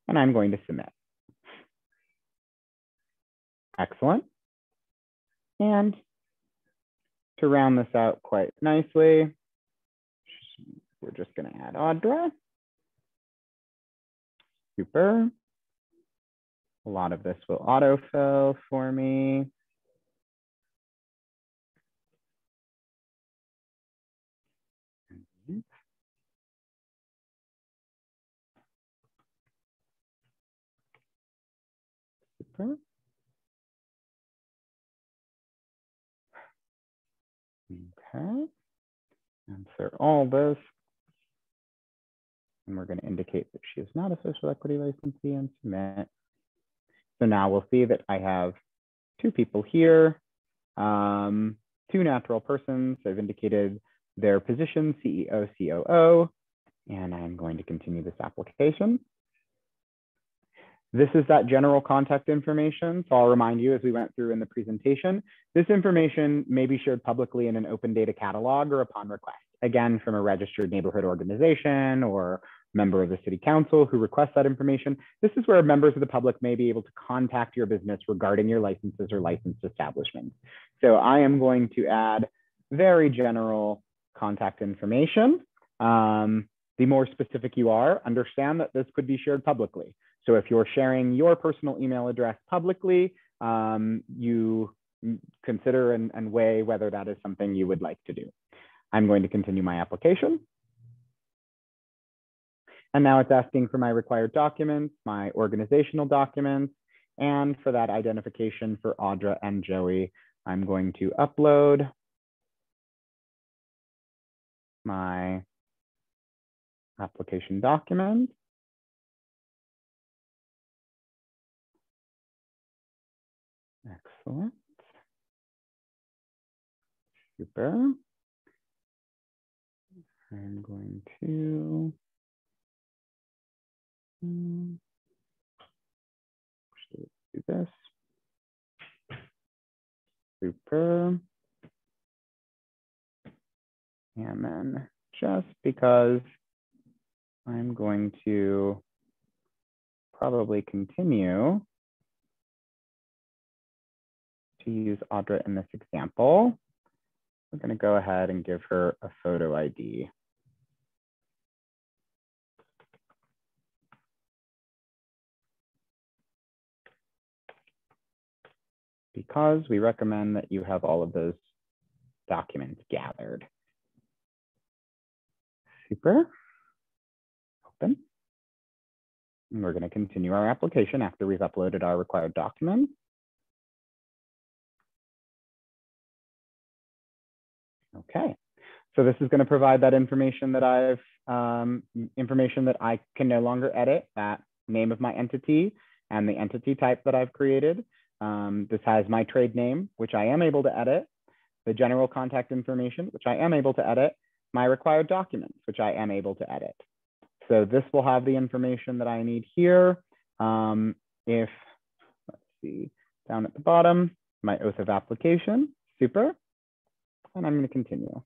and I'm going to submit. Excellent. And to round this out quite nicely, we're just going to add Audra. Super. A lot of this will autofill for me. Super. Okay. Answer all this. And we're going to indicate that she is not a social equity licensee and submit. So now we'll see that I have 2 people here, 2 natural persons. I've indicated their position, CEO, COO, and I'm going to continue this application. This is that general contact information. So I'll remind you, as we went through in the presentation, this information may be shared publicly in an open data catalog or upon request, again, from a registered neighborhood organization or member of the city council who requests that information. This is where members of the public may be able to contact your business regarding your licenses or licensed establishments. So I am going to add very general contact information. the more specific you are, understand that this could be shared publicly. So if you're sharing your personal email address publicly, you consider and weigh whether that is something you would like to do. I'm going to continue my application. And now it's asking for my required documents, my organizational documents, and for that identification for Audra and Joey, I'm going to upload my application document. Excellent. Super. I'm going to do this. Super. And then just because I'm going to probably continue to use Audra in this example, we're going to go ahead and give her a photo ID. Because we recommend that you have all of those documents gathered. Super. Open. And we're going to continue our application after we've uploaded our required documents. Okay, so this is going to provide that information that I can no longer edit, that name of my entity and the entity type that I've created. This has my trade name, which I am able to edit, the general contact information, which I am able to edit, my required documents, which I am able to edit. So this will have the information that I need here. Let's see, down at the bottom, my oath of application, super. And I'm going to continue.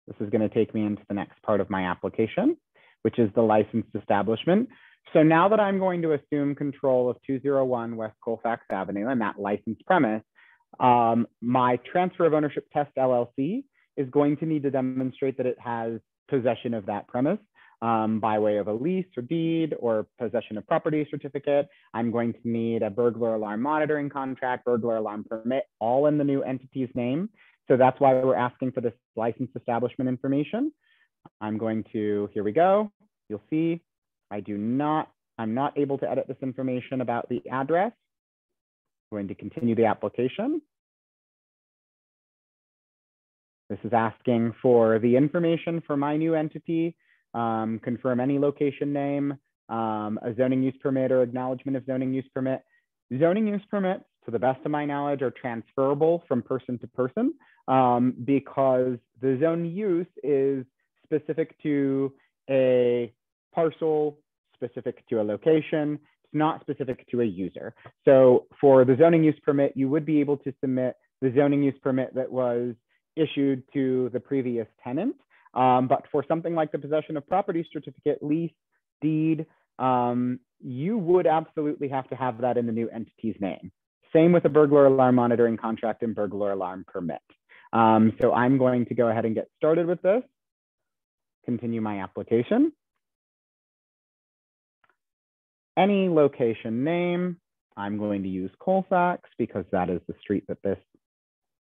This is going to take me into the next part of my application, which is the licensed establishment. So now that I'm going to assume control of 201 West Colfax Avenue and that licensed premise, my transfer of ownership test LLC is going to need to demonstrate that it has possession of that premise by way of a lease or deed or possession of property certificate. I'm going to need a burglar alarm monitoring contract, burglar alarm permit, all in the new entity's name. So that's why we're asking for this licensed establishment information. I'm going to, here we go. You'll see I'm not able to edit this information about the address. I'm going to continue the application. This is asking for the information for my new entity, confirm any location name, a zoning use permit or acknowledgement of zoning use permit. Zoning use permits, to the best of my knowledge, are transferable from person to person because the zone use is specific to a parcel, specific to a location. It's not specific to a user. So for the zoning use permit, you would be able to submit the zoning use permit that was issued to the previous tenant. But for something like the possession of property certificate, lease, deed, you would absolutely have to have that in the new entity's name. Same with a burglar alarm monitoring contract and burglar alarm permit. So I'm going to go ahead and get started with this, continue my application. Any location name, I'm going to use Colfax because that is the street that this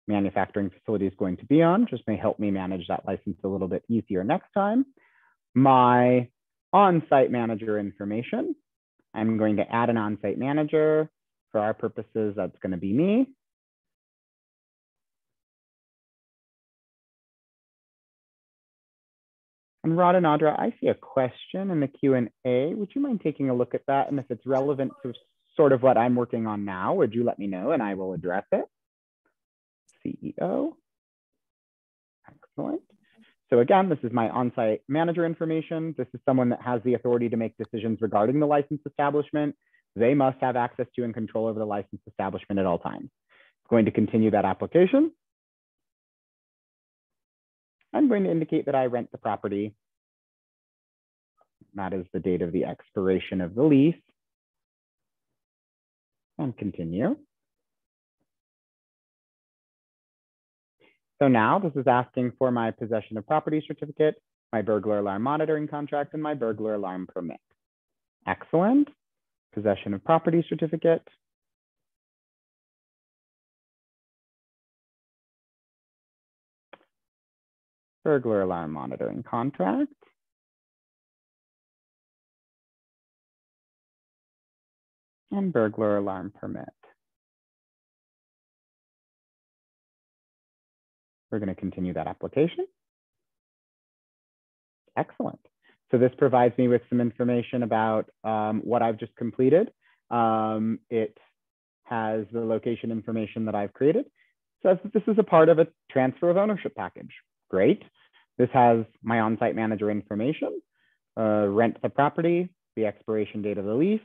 manufacturing facility is going to be on. Just may help me manage that license a little bit easier next time. My on-site manager information, I'm going to add an on-site manager. For our purposes, that's going to be me. And Rod and Audra, I see a question in the Q&A. Would you mind taking a look at that? And if it's relevant to sort of what I'm working on now, would you let me know and I will address it? CEO. Excellent. So again, this is my on-site manager information. This is someone that has the authority to make decisions regarding the licensed establishment. They must have access to and control over the licensed establishment at all times. I'm going to continue that application. I'm going to indicate that I rent the property. That is the date of the expiration of the lease. And continue. So now this is asking for my possession of property certificate, my burglar alarm monitoring contract, and my burglar alarm permit. Excellent. Possession of property certificate. Burglar alarm monitoring contract. And burglar alarm permit. We're going to continue that application. Excellent. So this provides me with some information about what I've just completed. It has the location information that I've created. It says that this is a part of a transfer of ownership package. Great. This has my on-site manager information, rent the property, the expiration date of the lease,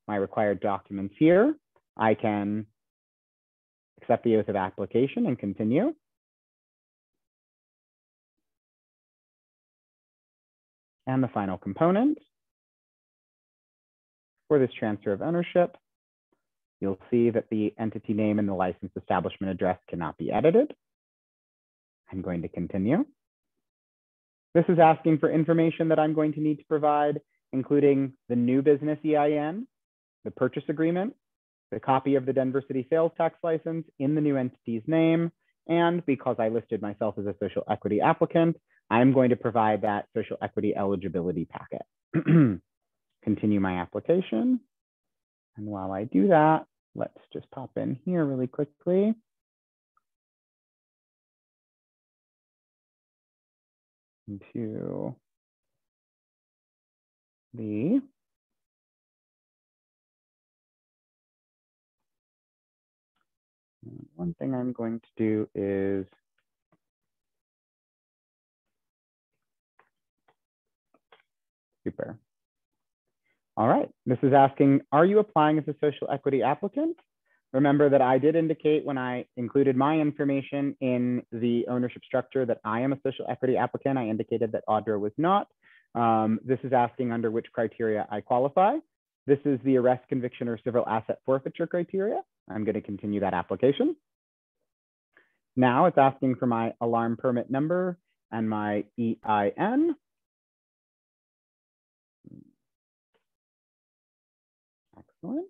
my required documents here. I can accept the oath of application and continue. And the final component for this transfer of ownership, you'll see that the entity name and the license establishment address cannot be edited. I'm going to continue. This is asking for information that I'm going to need to provide, including the new business EIN, the purchase agreement, the copy of the Denver City sales tax license in the new entity's name, and because I listed myself as a social equity applicant, I'm going to provide that social equity eligibility packet. Continue my application. And while I do that, let's just pop in here really quickly. Into the one thing I'm going to do is super. All right, this is asking, are you applying as a social equity applicant? Remember that I did indicate when I included my information in the ownership structure that I am a social equity applicant. I indicated that Audra was not. This is asking under which criteria I qualify. This is the arrest, conviction, or civil asset forfeiture criteria. I'm going to continue that application. Now it's asking for my alarm permit number and my EIN. Excellent.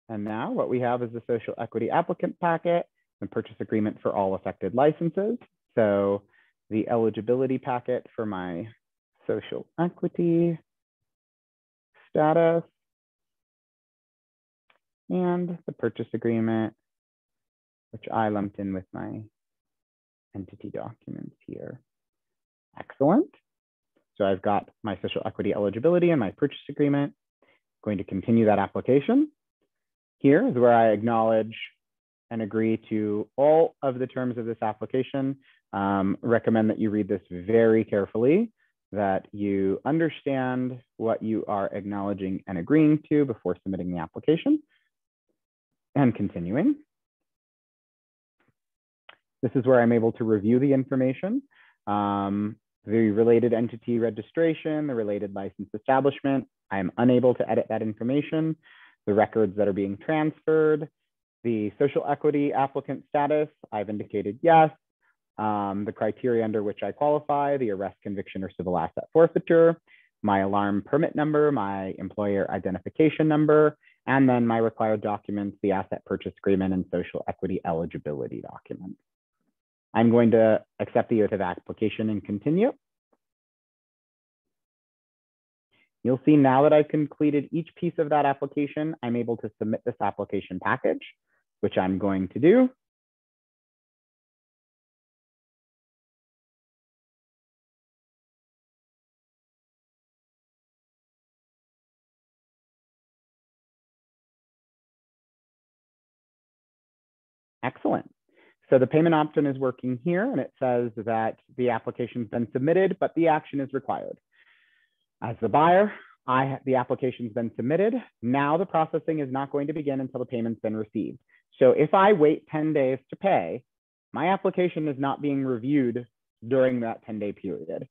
And now what we have is the social equity applicant packet and purchase agreement for all affected licenses. So the eligibility packet for my social equity status and the purchase agreement, which I lumped in with my entity documents here. Excellent. So I've got my social equity eligibility and my purchase agreement. I'm going to continue that application. Here is where I acknowledge and agree to all of the terms of this application. Recommend that you read this very carefully, that you understand what you are acknowledging and agreeing to before submitting the application. And continuing. This is where I'm able to review the information, the related entity registration, the related license establishment. I am unable to edit that information. The records that are being transferred, the social equity applicant status, I've indicated yes. The criteria under which I qualify, the arrest, conviction, or civil asset forfeiture, my alarm permit number, my employer identification number, and then my required documents, the asset purchase agreement and social equity eligibility document. I'm going to accept the oath of application and continue. You'll see now that I've completed each piece of that application, I'm able to submit this application package, which I'm going to do. Excellent. So the payment option is working here, and it says that the application's been submitted, but the action is required. As the buyer, the application's been submitted. Now the processing is not going to begin until the payment's been received. So if I wait 10 days to pay, my application is not being reviewed during that 10-day period.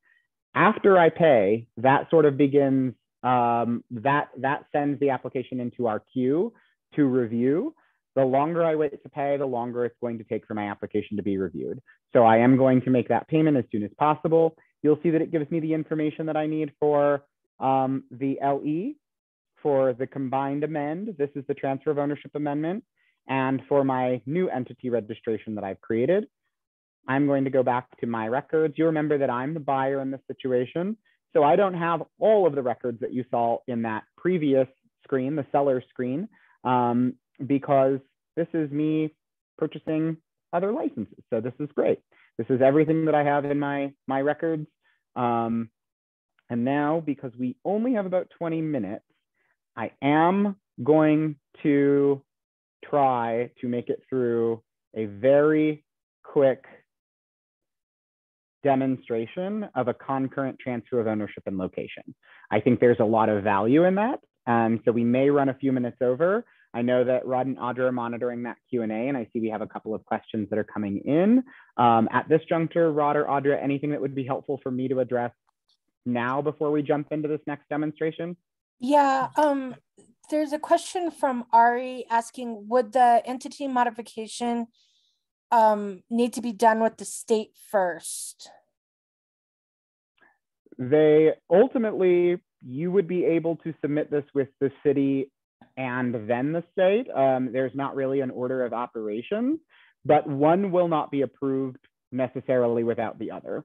After I pay, that sort of begins, that sends the application into our queue to review. the longer I wait to pay, the longer it's going to take for my application to be reviewed. So I am going to make that payment as soon as possible. You'll see that it gives me the information that I need for the LE, for the combined amend. This is the transfer of ownership amendment. And for my new entity registration that I've created, I'm going to go back to my records. You remember that I'm the buyer in this situation. So I don't have all of the records that you saw in that previous screen, the seller screen, because this is me purchasing other licenses. So this is great. This is everything that I have in my records. And now, because we only have about 20 minutes, I am going to try to make it through a very quick demonstration of a concurrent transfer of ownership and location. I think there's a lot of value in that. So we may run a few minutes over. I know that Rod and Audra are monitoring that Q&A, and I see we have a couple of questions that are coming in. At this juncture, Rod or Audra, anything that would be helpful for me to address now before we jump into this next demonstration? Yeah, there's a question from Ari asking, would the entity modification need to be done with the state first? They ultimately, you would be able to submit this with the city and then the state. There's not really an order of operations, but one will not be approved necessarily without the other.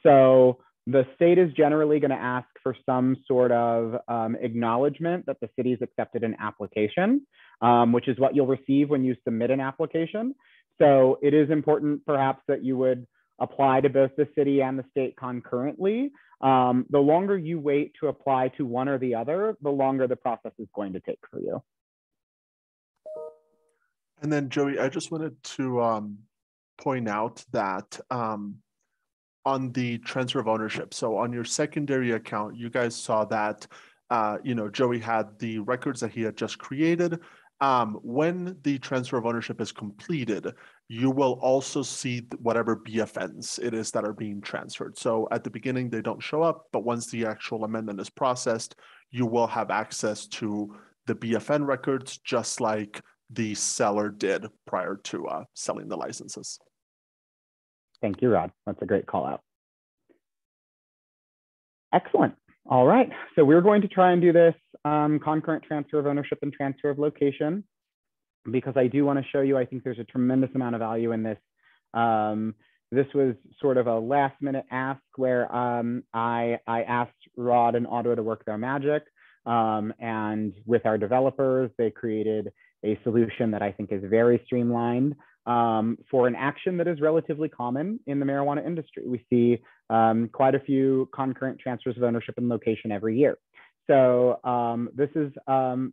So the state is generally going to ask for some sort of acknowledgement that the city's accepted an application, which is what you'll receive when you submit an application. So it is important perhaps that you would apply to both the city and the state concurrently. The longer you wait to apply to one or the other, the longer the process is going to take for you. And then Joey, I just wanted to point out that on the transfer of ownership, so on your secondary account, you guys saw that Joey had the records that he had just created. When the transfer of ownership is completed, you will also see whatever BFNs it is that are being transferred. So at the beginning, they don't show up, but once the actual amendment is processed, you will have access to the BFN records, just like the seller did prior to selling the licenses. Thank you, Rod. That's a great call out. Excellent. All right. So we're going to try and do this concurrent transfer of ownership and transfer of location, because I do want to show you, I think there's a tremendous amount of value in this. This was sort of a last minute ask where I asked Rod and Audra to work their magic. And with our developers, they created a solution that I think is very streamlined for an action that is relatively common in the marijuana industry. We see quite a few concurrent transfers of ownership and location every year. So this is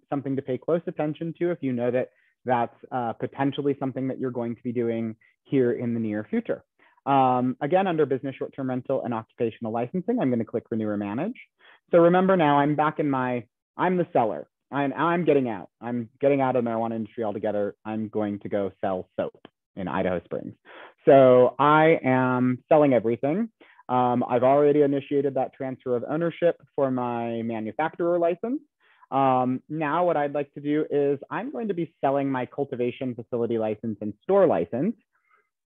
something to pay close attention to if you know that that's potentially something that you're going to be doing here in the near future. Again, under business, short-term rental, and occupational licensing, I'm going to click renew or manage. So remember now, I'm back in I'm the seller. I'm getting out. I'm getting out of the marijuana industry altogether. I'm going to go sell soap in Idaho Springs. So I am selling everything. I've already initiated that transfer of ownership for my manufacturer license. Now what I'd like to do is I'm going to be selling my cultivation facility license and store license,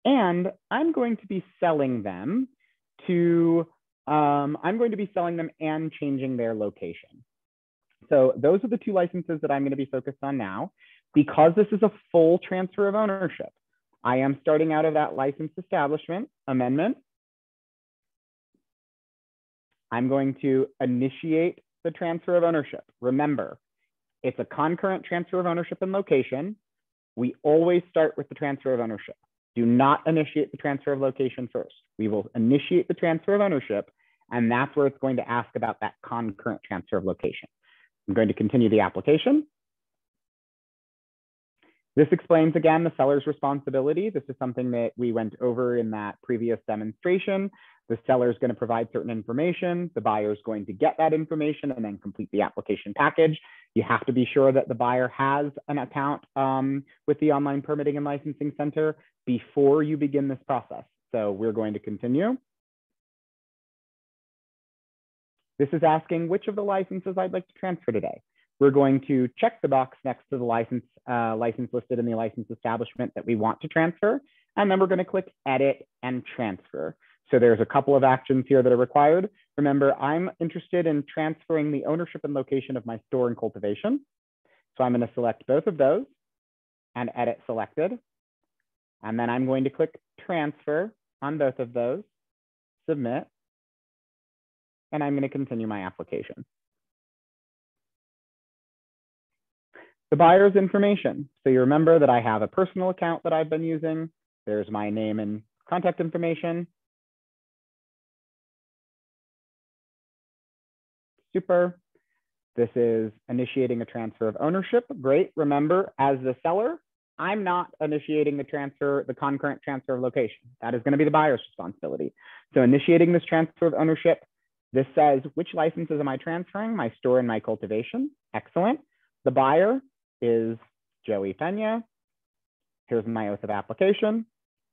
and I'm going to be selling them to, and changing their location. So those are the two licenses that I'm going to be focused on now. Because this is a full transfer of ownership, I am starting out of that license establishment amendment. I'm going to initiate the transfer of ownership. Remember, it's a concurrent transfer of ownership and location. We always start with the transfer of ownership. Do not initiate the transfer of location first. We will initiate the transfer of ownership, and that's where it's going to ask about that concurrent transfer of location. I'm going to continue the application. This explains, again, the seller's responsibility. This is something that we went over in that previous demonstration. The seller is going to provide certain information. The buyer is going to get that information and then complete the application package. You have to be sure that the buyer has an account with the Online Permitting and Licensing Center before you begin this process. So we're going to continue. This is asking which of the licenses I'd like to transfer today. we're going to check the box next to the license listed in the license establishment that we want to transfer. And then we're going to click Edit and Transfer. So there's a couple of actions here that are required. Remember, I'm interested in transferring the ownership and location of my store and cultivation. So I'm going to select both of those and Edit Selected. And then I'm going to click Transfer on both of those, Submit, and I'm going to continue my application. The buyer's information. So you remember that I have a personal account that I've been using. There's my name and contact information. Super. This is initiating a transfer of ownership. Great. Remember, as the seller, I'm not initiating the concurrent transfer of location. That is going to be the buyer's responsibility. So initiating this transfer of ownership, this says, which licenses am I transferring? My store and my cultivation. Excellent. The buyer is Joey Pena. Here's my oath of application.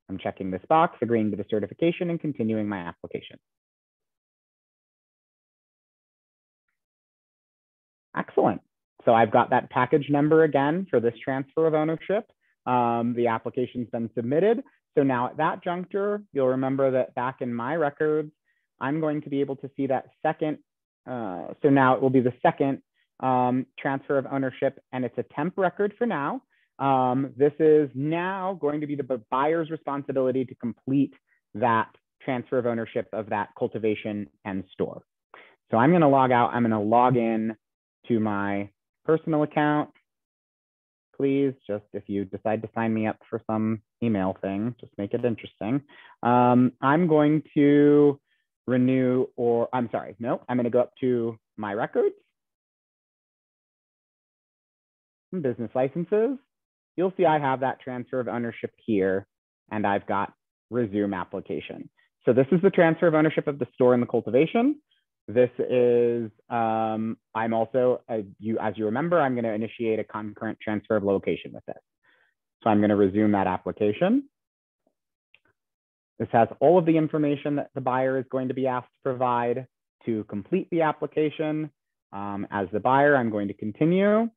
I'm checking this box, agreeing to the certification, and continuing my application. Excellent. So I've got that package number again for this transfer of ownership. The application's been submitted. So now at that juncture, you'll remember that back in my records, I'm going to be able to see that second. So now it will be the second transfer of ownership, and it's a temp record for now. This is now going to be the buyer's responsibility to complete that transfer of ownership of that cultivation and store. So I'm going to log out. I'm going to log in to my personal account. Please, just if you decide to sign me up for some email thing, just make it interesting. I'm going to renew, or I'm sorry, no, I'm going to go up to my records, business licenses. You'll see I have that transfer of ownership here, and I've got resume application. So this is the transfer of ownership of the store and the cultivation. This is, I'm also, as you remember, I'm going to initiate a concurrent transfer of location with this. So I'm going to resume that application. This has all of the information that the buyer is going to be asked to provide to complete the application. As the buyer, I'm going to continue.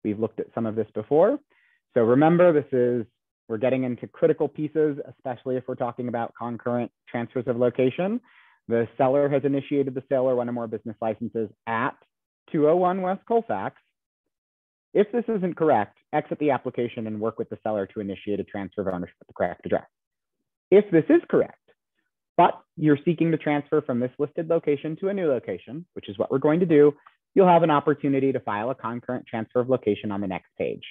We've looked at some of this before. So remember, we're getting into critical pieces, especially if we're talking about concurrent transfers of location. The seller has initiated the sale or one or more business licenses at 201 West Colfax. If this isn't correct, exit the application and work with the seller to initiate a transfer of ownership at the correct address. If this is correct, but you're seeking to transfer from this listed location to a new location, which is what we're going to do, you'll have an opportunity to file a concurrent transfer of location on the next page.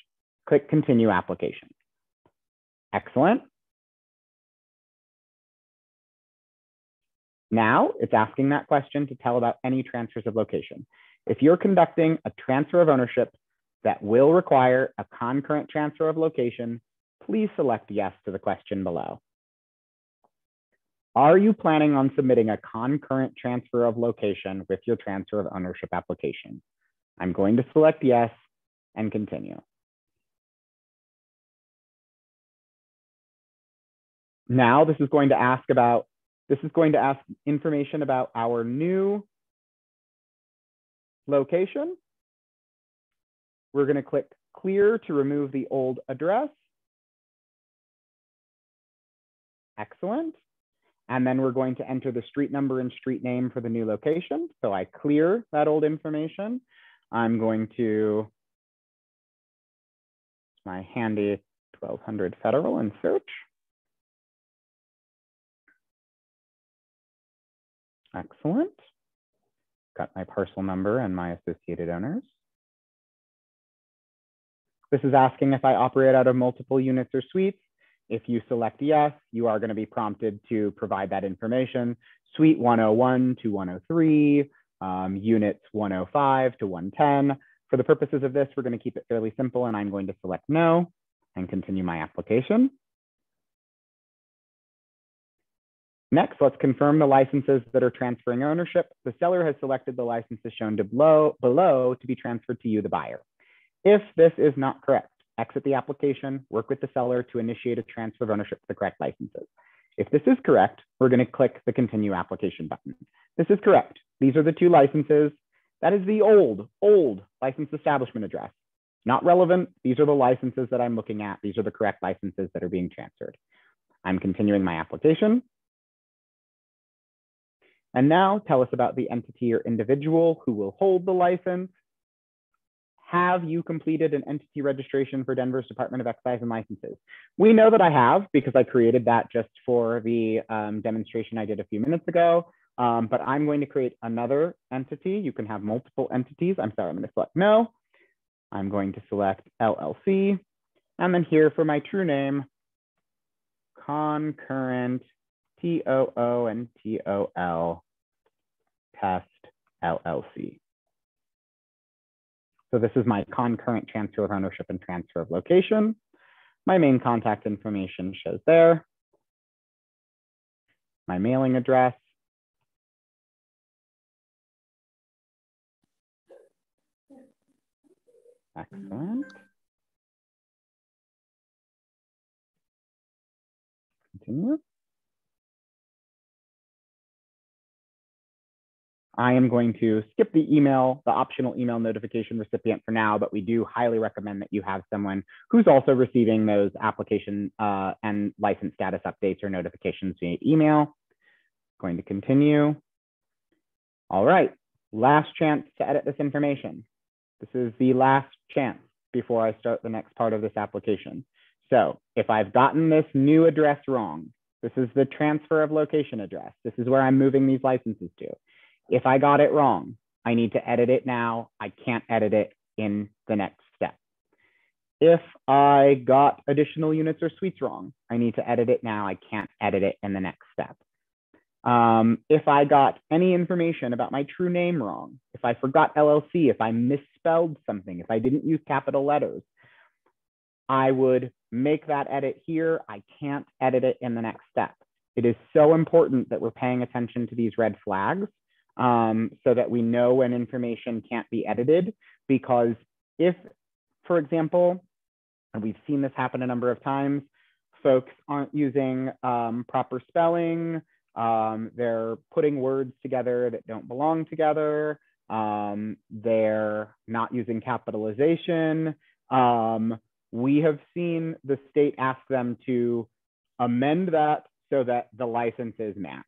Click Continue Application. Excellent. Now it's asking that question to tell about any transfers of location. If you're conducting a transfer of ownership that will require a concurrent transfer of location, please select yes to the question below. Are you planning on submitting a concurrent transfer of location with your transfer of ownership application? I'm going to select yes and continue. Now this is going to ask information about our new location. We're going to click Clear to remove the old address. Excellent. And then we're going to enter the street number and street name for the new location. So I clear that old information. I'm going to, my handy 1200 Federal and search. Excellent. Got my parcel number and my associated owners. This is asking if I operate out of multiple units or suites. If you select yes, you are going to be prompted to provide that information. Suite 101 to 103, units 105 to 110. For the purposes of this, we're going to keep it fairly simple, and I'm going to select no and continue my application. Next, let's confirm the licenses that are transferring ownership. The seller has selected the licenses shown below to be transferred to you, the buyer. If this is not correct, exit the application, work with the seller to initiate a transfer of ownership for the correct licenses. If this is correct, we're going to click the Continue Application button. This is correct. These are the two licenses That is the old license establishment address. Not relevant. These are the licenses that I'm looking at. These are the correct licenses that are being transferred. I'm continuing my application. And now tell us about the entity or individual who will hold the license. Have you completed an entity registration for Denver's Department of Excise and Licenses? We know that I have because I created that just for the demonstration I did a few minutes ago. But I'm going to create another entity. You can have multiple entities. I'm sorry, I'm going to select no. I'm going to select LLC. And then here for my true name, Concurrent, TOO and TOL, Test LLC. So this is my concurrent transfer of ownership and transfer of location. My main contact information shows there. My mailing address. Excellent. Continue. I am going to skip the email, the optional email notification recipient for now, but we do highly recommend that you have someone who's also receiving those application and license status updates or notifications via email. Going to continue. All right, last chance to edit this information. This is the last chance before I start the next part of this application. So if I've gotten this new address wrong, this is the transfer of location address. This is where I'm moving these licenses to. If I got it wrong, I need to edit it now. I can't edit it in the next step. If I got additional units or suites wrong, I need to edit it now. I can't edit it in the next step. If I got any information about my true name wrong, if I forgot LLC, if I misspelled something, if I didn't use capital letters, I would make that edit here. I can't edit it in the next step. It is so important that we're paying attention to these red flags so that we know when information can't be edited, because if, for example, and we've seen this happen a number of times, folks aren't using proper spelling, they're putting words together that don't belong together, they're not using capitalization. We have seen the state ask them to amend that so that the licenses match.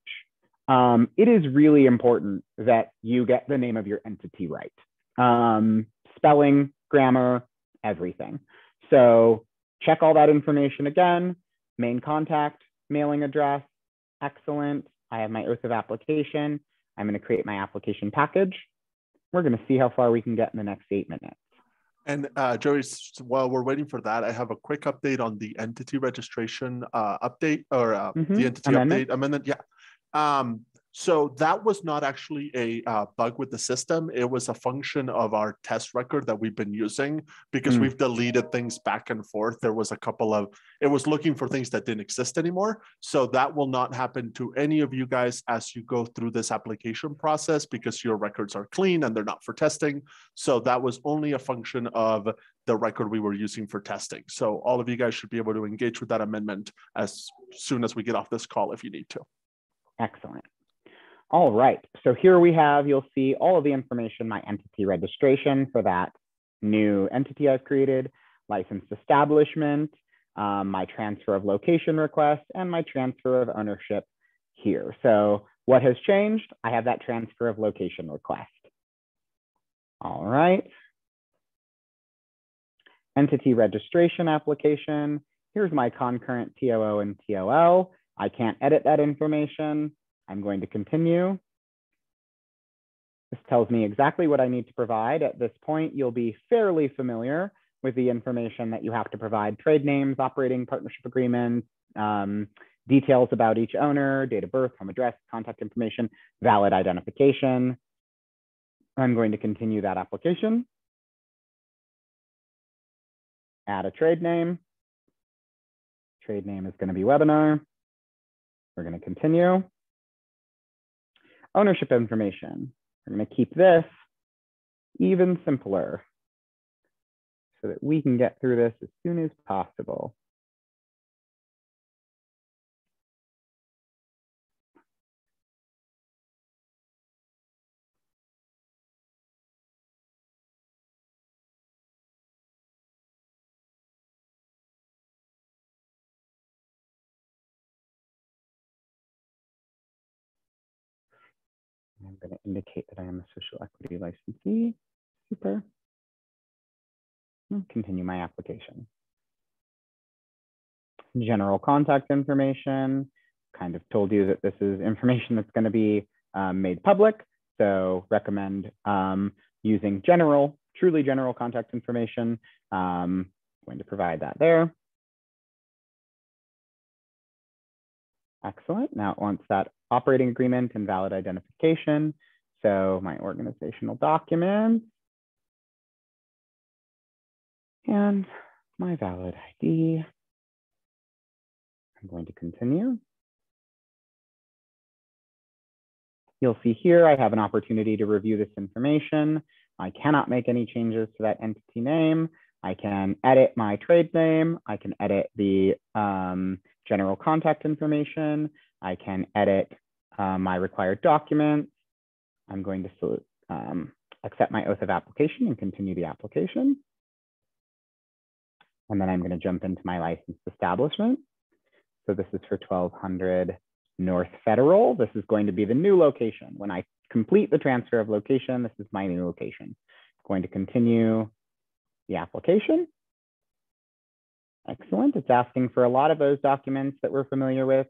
It is really important that you get the name of your entity right. Spelling, grammar, everything. So check all that information again. Main contact, mailing address, excellent. I have my oath of application. I'm going to create my application package. We're going to see how far we can get in the next 8 minutes. And Joey, while we're waiting for that, I have a quick update on the entity registration update or the entity amendment. Yeah. So that was not actually a bug with the system. It was a function of our test record that we've been using because we've deleted things back and forth. There was a couple of, it was looking for things that didn't exist anymore. So that will not happen to any of you guys as you go through this application process because your records are clean and they're not for testing. So that was only a function of the record we were using for testing. So all of you guys should be able to engage with that amendment as soon as we get off this call if you need to. Excellent. All right, so here we have, you'll see all of the information, my entity registration for that new entity I've created, licensed establishment, my transfer of location request, and my transfer of ownership here. So what has changed? I have that transfer of location request. All right. Entity registration application. Here's my concurrent TOO and TOL. I can't edit that information. I'm going to continue. This tells me exactly what I need to provide. At this point, you'll be fairly familiar with the information that you have to provide: trade names, operating partnership agreements, details about each owner, date of birth, home address, contact information, valid identification. I'm going to continue that application. Add a trade name. Trade name is going to be webinar. We're going to continue. Ownership information. We're going to keep this even simpler so that we can get through this as soon as possible. I'm going to indicate that I am a social equity licensee. Super. And continue my application. General contact information. Kind of told you that this is information that's going to be made public. So recommend using truly general contact information. Going to provide that there. Excellent. Now it wants that operating agreement and valid identification. So my organizational documents and my valid ID. I'm going to continue. You'll see here I have an opportunity to review this information. I cannot make any changes to that entity name. I can edit my trade name. I can edit the general contact information. I can edit my required documents. I'm going to accept my oath of application and continue the application. And then I'm going to jump into my licensed establishment. So this is for 1200 North Federal. This is going to be the new location. When I complete the transfer of location, this is my new location. I'm going to continue the application. Excellent. It's asking for a lot of those documents that we're familiar with.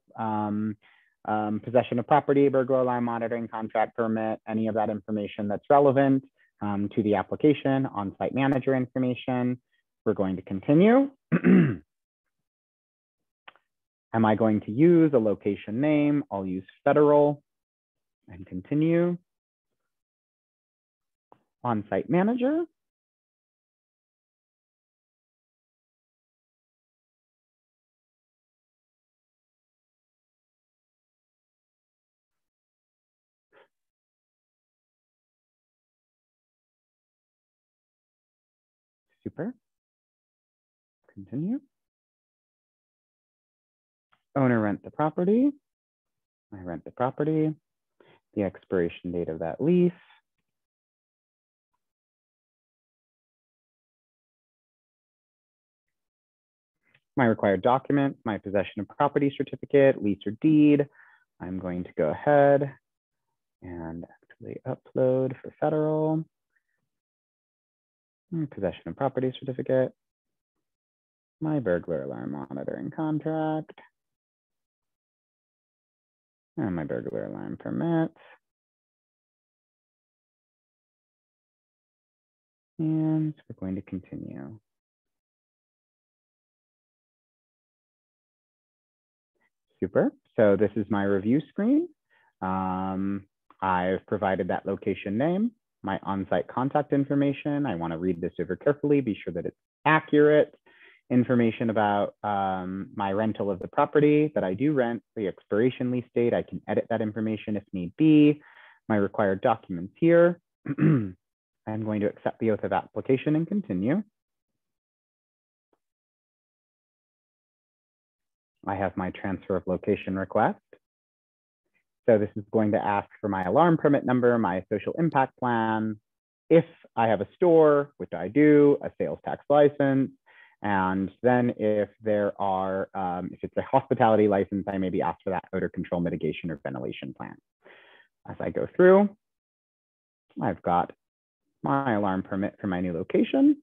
Possession of property, burglar alarm monitoring, contract permit, any of that information that's relevant to the application, on-site manager information. We're going to continue. Am I going to use a location name? I'll use federal and continue. On-site manager. Super. Continue. Owner rent the property. I rent the property. The expiration date of that lease. My required documents, my possession of property certificate, lease or deed. I'm going to go ahead and actually upload for federal. Possession of property certificate. My burglar alarm monitoring contract. And my burglar alarm permit. And we're going to continue. Super. So this is my review screen. I've provided that location name, my on-site contact information. I want to read this over carefully, be sure that it's accurate. Information about my rental of the property that I do rent, the expiration lease date. I can edit that information if need be. My required documents here. I'm going to accept the oath of application and continue. I have my transfer of location request. So this is going to ask for my alarm permit number, my social impact plan. If I have a store, which I do, a sales tax license. And then if there are, if it's a hospitality license, I may be asked for that odor control mitigation or ventilation plan. As I go through, I've got my alarm permit for my new location.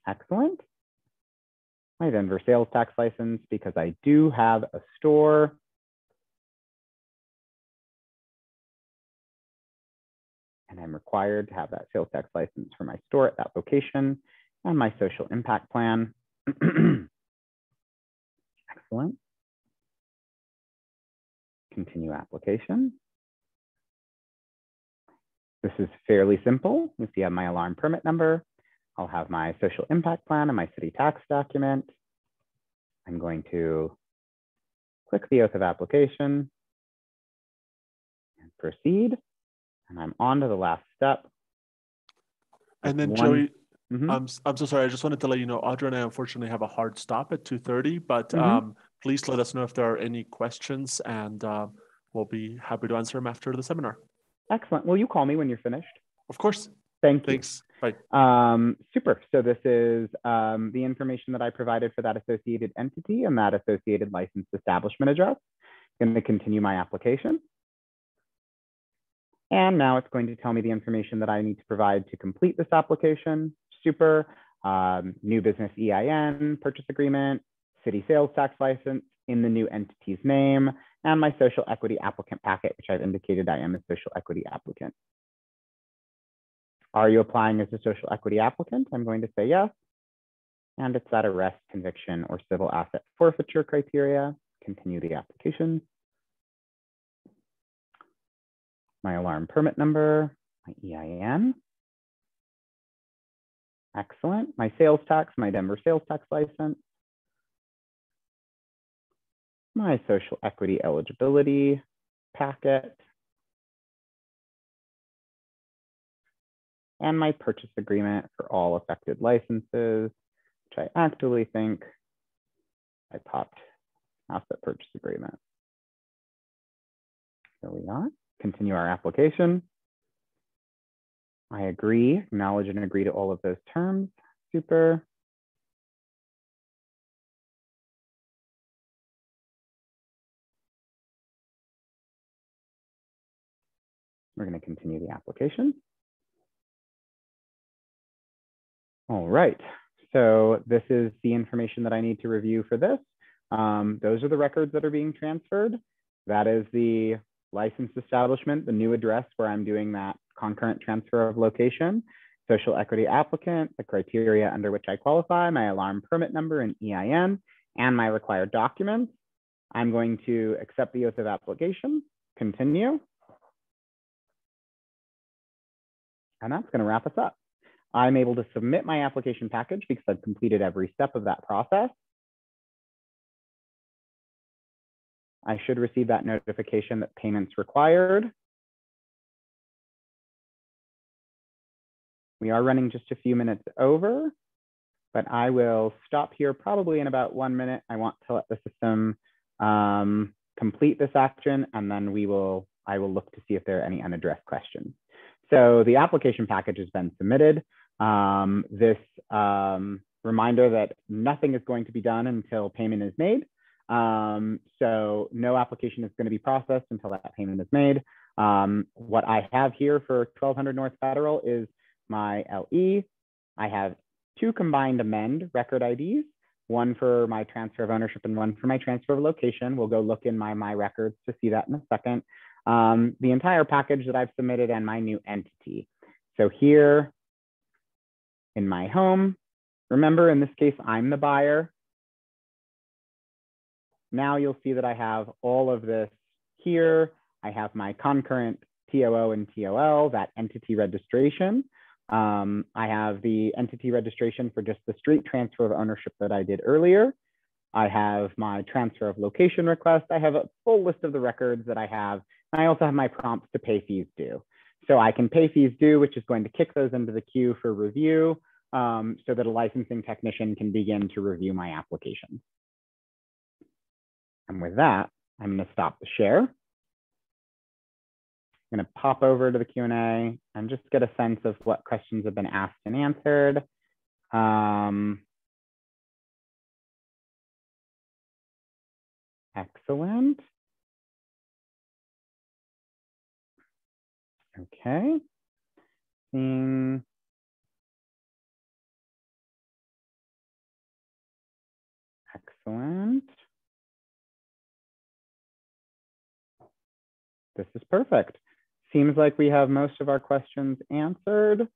Excellent. My Denver sales tax license, because I do have a store. And I'm required to have that sales tax license for my store at that location, and my social impact plan. Excellent. Continue application. This is fairly simple. You see I have my alarm permit number. I'll have my social impact plan and my city tax document. I'm going to click the oath of application and proceed. And I'm on to the last step. And then Joey, I'm so sorry. I just wanted to let you know, Audra and I unfortunately have a hard stop at 2:30, but please let us know if there are any questions, and we'll be happy to answer them after the seminar. Excellent. Will you call me when you're finished? Of course. Thank you. Thanks. Bye. Super. So this is the information that I provided for that associated entity and that associated licensed establishment address. I'm going to continue my application. And now it's going to tell me the information that I need to provide to complete this application. Super. New business EIN, purchase agreement, city sales tax license in the new entity's name, and my social equity applicant packet, which I've indicated I am a social equity applicant. Are you applying as a social equity applicant? I'm going to say yes. And it's that arrest, conviction, or civil asset forfeiture criteria. Continue the application. My alarm permit number, my EIN. Excellent. My sales tax, my Denver sales tax license. My social equity eligibility packet. And my purchase agreement for all affected licenses, which I actually think I popped asset purchase agreement. Here we are. Continue our application. I agree, acknowledge and agree to all of those terms. Super. We're going to continue the application. All right, so this is the information that I need to review for this. Those are the records that are being transferred. That is the licensed establishment, the new address where I'm doing that concurrent transfer of location, social equity applicant, the criteria under which I qualify, my alarm permit number and EIN, and my required documents. I'm going to accept the oath of application, continue. And that's going to wrap us up. I'm able to submit my application package because I've completed every step of that process. I should receive that notification that payment's required. We are running just a few minutes over, but I will stop here probably in about 1 minute. I want to let the system complete this action, and then I will look to see if there are any unaddressed questions. So the application package has been submitted. This reminder that nothing is going to be done until payment is made. So no application is going to be processed until that payment is made. What I have here for 1200 North Federal is my LE. I have 2 combined amend record IDs, one for my transfer of ownership and one for my transfer of location. We'll go look in my records to see that in a second. The entire package that I've submitted and my new entity. So here in my home, remember in this case, I'm the buyer. Now you'll see that I have all of this here. I have my concurrent TOO and TOL, that entity registration. I have the entity registration for just the straight transfer of ownership that I did earlier. I have my transfer of location request. I have a full list of the records that I have. And I also have my prompts to pay fees due. So I can pay fees due, which is going to kick those into the queue for review so that a licensing technician can begin to review my application. And with that, I'm going to stop the share. I'm going to pop over to the Q&A and just get a sense of what questions have been asked and answered. Excellent. Okay. Excellent. This is perfect. Seems like we have most of our questions answered.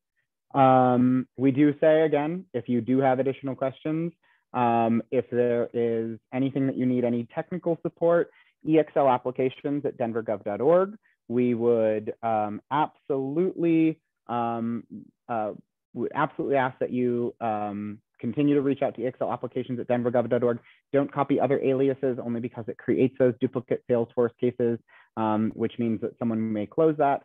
We do say again, if you do have additional questions, if there is anything that you need, any technical support, exlapplications@denvergov.org. We would absolutely ask that you continue to reach out to exlapplications@denvergov.org. Don't copy other aliases only because it creates those duplicate Salesforce cases, which means that someone may close that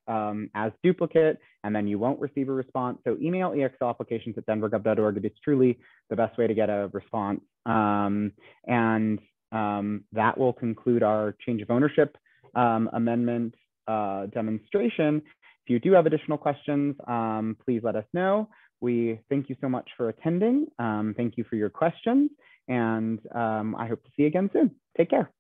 as duplicate, and then you won't receive a response. So email exlapplications@denvergov.org. It is truly the best way to get a response. That will conclude our change of ownership amendment demonstration. If you do have additional questions, please let us know. We thank you so much for attending. Thank you for your questions, and I hope to see you again soon. Take care.